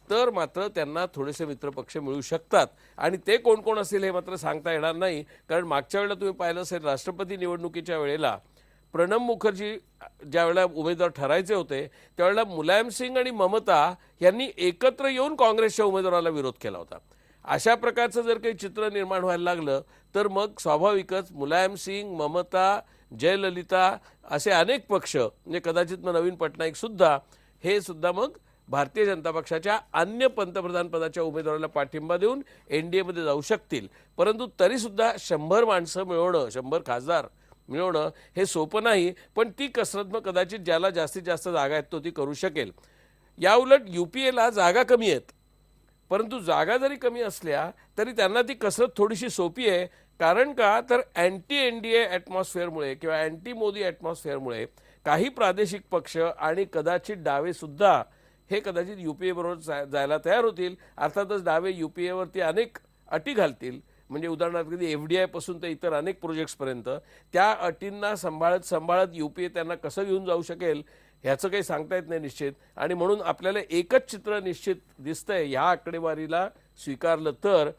तर मात्र त्यांना थोडेसे मित्रपक्ष मिळू शकतात. आणि ते कोण कोण असतील हे मात्र सांगता येणार नाही. कारण मागच्या वेळेला तुम्ही पाहिलं असेल राष्ट्रपती निवडणुकीच्या वेळेला प्रणब मुखर्जी ज्या वेळेला उमेदवार ठरायचे होते त्यावेळेला मुलायम सिंग आणि ममता यांनी एकत्र येऊन काँग्रेसच्या उमेदवाराला विरोध केला होता. अशा प्रकारचं जर काही चित्र निर्माण व्हायला लागलं तर मग स्वाभाविकच मुलायम सिंग, ममता, जयललिता असे अनेक पक्ष म्हणजे कदाचित मग नवीन पटनाईक सुद्धा हे सुद्धा मग भारतीय जनता पक्षाच्या अन्य पंतप्रधान पदाच्या उमेदवाराला पाठिंबा देऊन NDA मध्ये जाऊ शकतील. परंतु तरीसुद्धा 100 माणसं मिळवणं, 100 खासदार मिळवणं हे सोपं नाही. पण ती कसरत मग कदाचित ज्याला जास्तीत जास्त जागा आहेत तो ती करू शकेल. याउलट UPAला जागा कमी आहेत, परंतु जागा जरी कमी असल्या तरी त्यांना ती कसरत थोडीशी सोपी आहे. कारण का तर अँटी NDA ॲटमॉस्फिअरमुळे किंवा अँटी मोदी ॲटमॉस्फिअरमुळे काही प्रादेशिक पक्ष आणि कदाचित डावे सुद्धा हे कदाचित UPA बरोबर जायला तयार होतील. अर्थातच डावे UPA वरती अनेक अटी घालतील, म्हणजे उदाहरणार्थ कधी FDI पासून तर इतर अनेक प्रोजेक्ट्सपर्यंत त्या अटींना सांभाळत UPA त्यांना कसं घेऊन जाऊ शकेल ह्याचं काही सांगता येत नाही निश्चित. आणि म्हणून आपल्याला एकच चित्र निश्चित दिसतंय ह्या आकडेवारीला स्वीकारलं तर,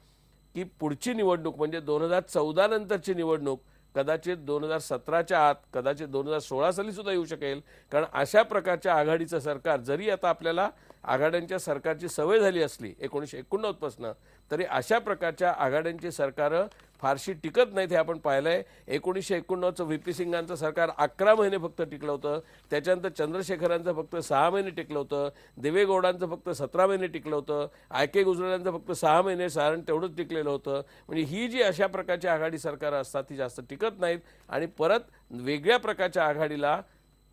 की पुढची निवडणूक म्हणजे 2014 नंतरची निवडणूक कदाचित 2017च्या आत, कदाचित 2016 साली सुद्धा येऊ शकेल. कारण अशा प्रकारच्या आघाडीचं सरकार, जरी आता आपल्याला आघाड्यांच्या सरकारची सवय झाली असली 1989 पासून, तरी अशा प्रकारच्या आघाड्यांची सरकारं फारशी टिकत नाहीत हे आपण पाहिलंय. 1989चं VP सिंगांचं सरकार 11 महिने फक्त टिकलं होतं. त्याच्यानंतर चंद्रशेखरांचं फक्त 6 महिने टिकलं होतं. देवेगौडांचं फक्त 17 महिने टिकलं होतं. IK गुजराल्यांचं फक्त 6 महिने साधारण तेवढंच टिकलेलं होतं. म्हणजे ही जी अशा प्रकारची आघाडी सरकारं असतात ती जास्त टिकत नाहीत आणि परत वेगळ्या प्रकारच्या आघाडीला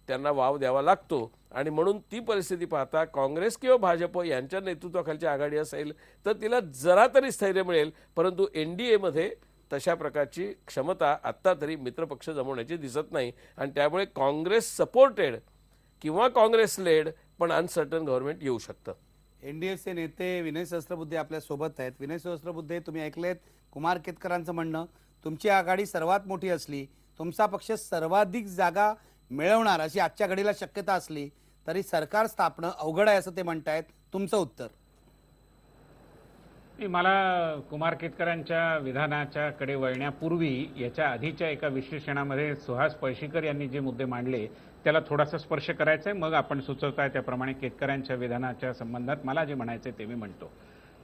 त्यांना वाव द्यावा लागतो. आणि म्हणून ती परिस्थिती पाहता काँग्रेस किंवा भाजप यांच्या नेतृत्वाखालची आघाडी असेल तर तिला जरा तरी स्थैर्य मिळेल. परंतु NDA मध्ये तशा प्रकारची क्षमता आत्ता तरी मित्रपक्ष जमवण्याची दिसत नाही. आणि त्यामुळे काँग्रेस सपोर्टेड किंवा काँग्रेस लेड पण अनसर्टन गव्हर्नमेंट येऊ शकतं. NDAचे नेते विनय सहस्त्रबुद्धे आपल्या सोबत आहेत. विनय सहस्त्रबुद्धे, तुम्ही ऐकलेत कुमार केतकरांचं म्हणणं, तुमची आघाडी सर्वात मोठी असली, तुमचा पक्ष सर्वाधिक जागा मिळवणार अशी आजच्या घडीला शक्यता असली तरी सरकार स्थापनं अवघड आहे असं ते म्हणतायत. तुमचं उत्तर? मला कुमार केतकरांच्या विधानाच्या कडे वळण्यापूर्वी याच्या आधीच्या एका विश्लेषणामध्ये सुहास पळशीकर यांनी जे मुद्दे मांडले त्याला थोडासा स्पर्श करायचा आहे. मग आपण सुचवताय त्याप्रमाणे केतकरांच्या विधानाच्या संबंधात मला जे म्हणायचं ते मी म्हणतो.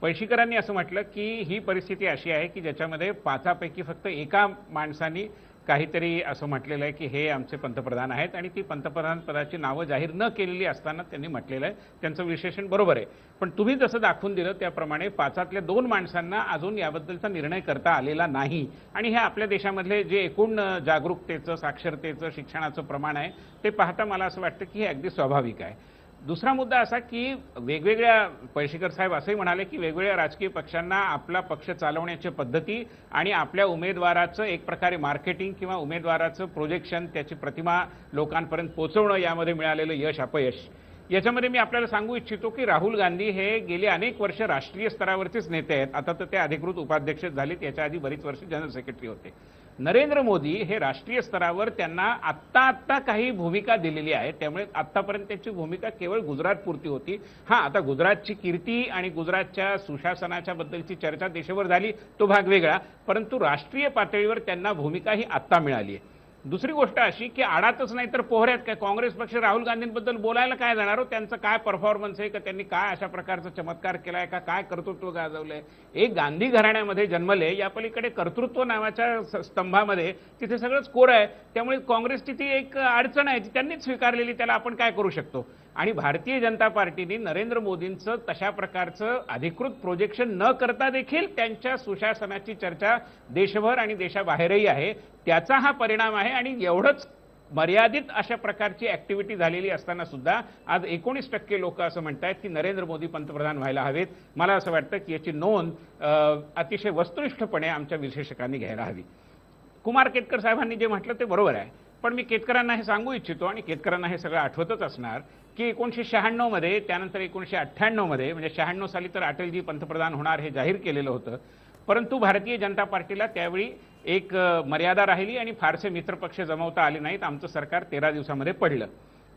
पळशीकरांनी असं म्हटलं की ही परिस्थिती अशी आहे की ज्याच्यामध्ये 5पैकी फक्त एका माणसांनी काहीतरी असं म्हटलेलं आहे की हे आमचे पंतप्रधान आहेत आणि ती पंतप्रधान पदाची नावं जाहीर न केलेली असताना त्यांनी म्हटलेलं आहे. त्यांचं विश्लेषण बरोबर आहे. पण तुम्ही जसं दाखवून दिलं त्याप्रमाणे 5तल्या 2 माणसांना अजून याबद्दलचा निर्णय करता आलेला नाही. आणि हे आपल्या देशामधले जे एकूण जागरूकतेचं, साक्षरतेचं, शिक्षणाचं प्रमाण आहे ते पाहता मला असं वाटतं की हे अगदी स्वाभाविक आहे. दुसरा मुद्दा असा की वेगवेगळ्या, पळशीकर साहेब असंही म्हणाले की वेगवेगळ्या राजकीय पक्षांना आपला पक्ष चालवण्याच्या पद्धती आणि आपल्या उमेदवाराचं एक प्रकारे मार्केटिंग किंवा उमेदवाराचं प्रोजेक्शन, त्याची प्रतिमा लोकांपर्यंत पोहोचवणं यामध्ये मिळालेलं यश अपयश, याच्यामध्ये मी आपल्याला सांगू इच्छितो की राहुल गांधी हे गेले अनेक वर्ष राष्ट्रीय स्तरावरचेच नेते आहेत. आता तर ते अधिकृत उपाध्यक्ष झालेत, याच्या आधी बरीच वर्ष जनरल सेक्रेटरी होते. नरेंद्र मोदी हे राष्ट्रीय स्तरावर त्यांना आत्ता काही भूमिका दिलेली आहे. त्यामुळे आत्तापर्यंत त्यांची भूमिका केवळ गुजरातपुरती होती. आता गुजरातची कीर्ती आणि गुजरातच्या सुशासनाच्या बद्दलची चर्चा देशभर झाली, तो भाग वेगळा. परंतु राष्ट्रीय पातळीवर त्यांना भूमिका ही आत्ता मिळाली आहे. दुसरी गोष्ट अशी की आडातच नाही तर पोहऱ्यात काय काँग्रेस पक्ष राहुल गांधींबद्दल बोलायला काय जाणार हो? त्यांचं काय परफॉर्मन्स आहे का, त्यांनी काय अशा प्रकारचा चमत्कार केलाय का, काय कर्तृत्व गाजवलंय? एक गांधी घराण्यामध्ये जन्मले, या पलीकडे कर्तृत्व नावाच्या स्तंभामध्ये तिथे सगळंच कोर आहे. त्यामुळे काँग्रेसची ती एक अडचण आहे, ती त्यांनीच स्वीकारलेली, त्याला आपण काय करू शकतो? आणि भारतीय जनता पार्टीने नरेंद्र मोदींचं तशा प्रकारचं अधिकृत प्रोजेक्शन न करता देखील त्यांच्या सुशासनाची चर्चा देशभर आणि देशाबाहेरही आहे. त्याचा हा परिणाम आहे. आणि एवढंच मर्यादित अशा प्रकारची ऍक्टिव्हिटी झालेली असताना सुद्धा आज 19% लोक असं म्हणतात की नरेंद्र मोदी पंतप्रधान व्हायला हवेत. मला असं वाटतं की याची नोंद अतिशय वस्तुनिष्ठपणे आमच्या विश्लेषकांनी घ्यायला हवी. कुमार केतकर साहेबांनी जे म्हटलं ते बरोबर आहे. पण मी केतकरांना हे सांगू इच्छितो आणि केतकरांना हे सगळं आठवतच असणार की 1996 मध्ये, त्यानंतर 1998 मध्ये, म्हणजे 96 साली तर अटलजी पंतप्रधान होणार हे जाहीर केलेलं होतं. परंतु भारतीय जनता पार्टीला त्यावेळी एक मर्यादा राहिली आणि फारसे मित्रपक्ष जमवता आले नाहीत. आमचं सरकार 13 दिवसामध्ये पडलं.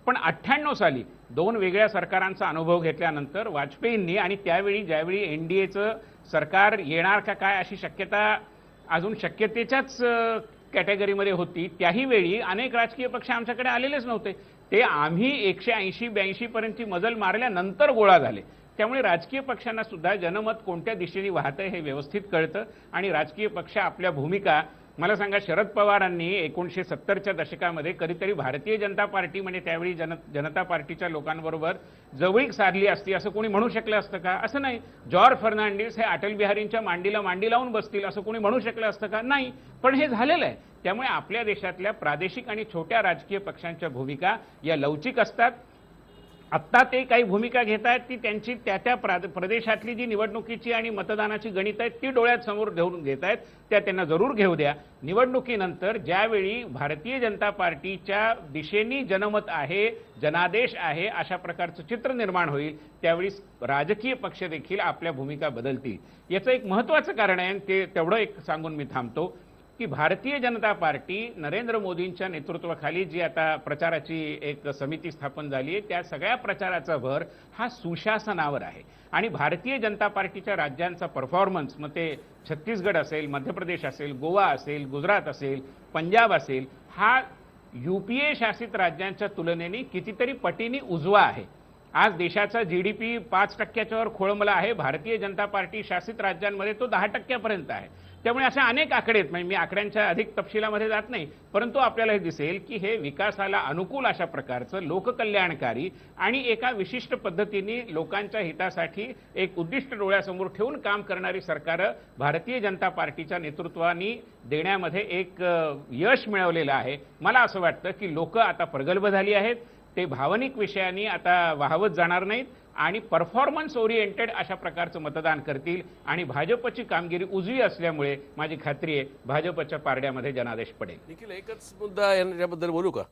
पण 98 साली 2 वेगळ्या सरकारांचा अनुभव घेतल्यानंतर वाजपेयींनी, आणि त्यावेळी ज्यावेळी NDAचं सरकार येणार का काय अशी शक्यता अजून शक्यतेच्याच कॅटेगरीमध्ये होती, त्याही वेळी अनेक राजकीय पक्ष आमच्याकडे आलेलेच नव्हते. ते आम्ही 180-82 पर्यंतची मजल मारल्यानंतर गोळा झाले. त्यामुळे राजकीय पक्षांना सुद्धा जनमत कोणत्या दिशेने वाहतंय हे व्यवस्थित कळतं आणि राजकीय पक्ष आपल्या भूमिका, मला सांगा, शरद पवारांनी 1970च्या दशकामध्ये कधीतरी भारतीय जनता पार्टी म्हणजे त्यावेळी जनता पार्टीच्या लोकांबरोबर जवळीक साधली असती असं कोणी म्हणू शकलं असतं का? असं नाही. जॉर्ज फर्नांडिस हे अटल बिहारींच्या मांडीला मांडी लावून बसतील असं कोणी म्हणू शकलं असतं का? नाही. पण हे झालेलं आहे. त्यामुळे आपल्या देशातल्या प्रादेशिक आणि छोट्या राजकीय पक्षांच्या भूमिका या लवचिक असतात. आत्ता ते काही भूमिका घेत आहेत ती त्यांची त्या प्रदेशातली जी निवडणुकीची आणि मतदानाची गणित आहेत ती डोळ्यात समोर घेऊन घेत आहेत. त्या त्यांना जरूर घेऊ द्या. निवडणुकीनंतर ज्यावेळी भारतीय जनता पार्टीच्या दिशेने जनमत आहे, जनादेश आहे, अशा प्रकारचं चित्र निर्माण होईल, त्यावेळी राजकीय पक्ष देखील आपल्या भूमिका बदलतील. याचं एक महत्त्वाचं कारण आहे, ते तेवढं एक सांगून मी थांबतो, की भारतीय जनता पार्टी नरेंद्र मोदींच्या नेतृत्वाखाली जी आता प्रचाराची एक समिती स्थापन झाली आहे, त्या सगळ्या प्रचाराचा भर हा सुशासनावर आहे. आणि भारतीय जनता पार्टीच्या राज्यांचा परफॉर्मन्स, मग ते छत्तीसगड असेल, मध्य प्रदेश असेल, गोवा असेल, गुजरात असेल, पंजाब असेल, हा UPA शासित राज्यांच्या तुलनेने कितीतरी पटीने उजवा आहे. आज देशाचा GDP 5% वर खोळंबला आहे. भारतीय जनता पार्टी शासित राज्यांमध्ये तो 10% आहे. त्यामुळे अशा अनेक आकडे आहेत. म्हणजे मी आकड्यांच्या अधिक तपशिलामध्ये जात नाही, परंतु आपल्याला हे दिसेल की हे विकासाला अनुकूल अशा प्रकारचं लोककल्याणकारी आणि एका विशिष्ट पद्धतीने लोकांच्या हितासाठी एक उद्दिष्ट डोळ्यासमोर ठेवून काम करणारी सरकारं भारतीय जनता पार्टीच्या नेतृत्वाने देण्यामध्ये एक यश मिळवलेलं आहे. मला असं वाटतं की लोक आता प्रगल्भ झाली आहेत. ते भावनिक विषयांनी आता वाहवत जाणार नाहीत आणि परफॉर्मन्स ओरिएंटेड अशा प्रकारचं मतदान करतील. आणि भाजपची कामगिरी उजवी असल्यामुळे माझी खात्री आहे भाजपच्या पारड्यामध्ये जनादेश पडेल. निखिल, एकच मुद्दा याच्याबद्दल बोलू का?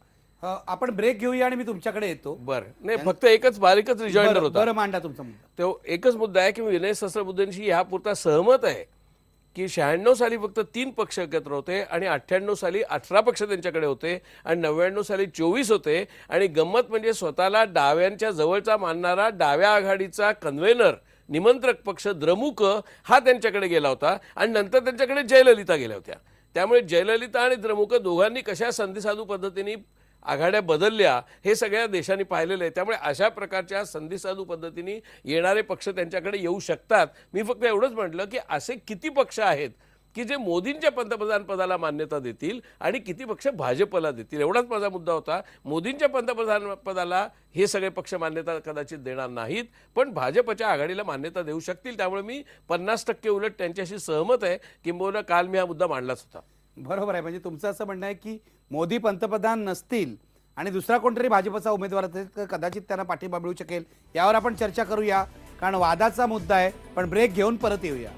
आपण ब्रेक घेऊया आणि मी तुमच्याकडे येतो. बरं, नाही, फक्त एकच बारीकच रिजॉइंडर होता. बरं, मांडा तुमचा मुद्दा. तो एकच मुद्दा आहे की मी विनय सहस्त्रबुद्धेंशी ह्यापुरता सहमत आहे की 96 साली फक्त 3 पक्ष एकत्र होते आणि 98 साली 18 पक्ष त्यांच्याकडे होते आणि 99 साली 24 होते. आणि गंमत म्हणजे स्वतःला डाव्यांच्या जवळचा मानणारा डाव्या आघाडीचा कन्व्हेनर निमंत्रक पक्ष द्रमुक हा त्यांच्याकडे गेला होता आणि नंतर त्यांच्याकडे जयललिता गेल्या होत्या. त्यामुळे जयललिता आणि द्रमुक दोघांनी कशा संधिसाधू पद्धतीने आघाड्या बदलल्या हे सगळ्या देशांनी पाहिलेलं आहे. त्यामुळे अशा प्रकारच्या संधिसाधू पद्धतीने येणारे पक्ष त्यांच्याकडे येऊ शकतात. मी फक्त एवढंच म्हटलं की असे किती पक्ष आहेत की जे मोदींच्या पंतप्रधान पदाला मान्यता देतील आणि किती पक्ष भाजपला देतील, एवढाच माझा मुद्दा होता. मोदींच्या पंतप्रधान पदाला हे सगळे पक्ष मान्यता कदाचित देणार नाहीत, पण भाजपच्या आघाडीला मान्यता देऊ शकतील. त्यामुळे मी 50% उलट त्यांच्याशी सहमत आहे. किंबहुना काल मी हा मुद्दा मांडलाच होता. बरोबर आहे. म्हणजे तुमचं असं म्हणणं आहे की मोदी पंतप्रधान नसतील आणि दुसरा कोणतरी भाजपचा उमेदवार असेल तर कदाचित त्यांना पाठिंबा मिळू शकेल. यावर आपण चर्चा करूया, कारण वादाचा मुद्दा आहे. पण ब्रेक घेऊन परत येऊया.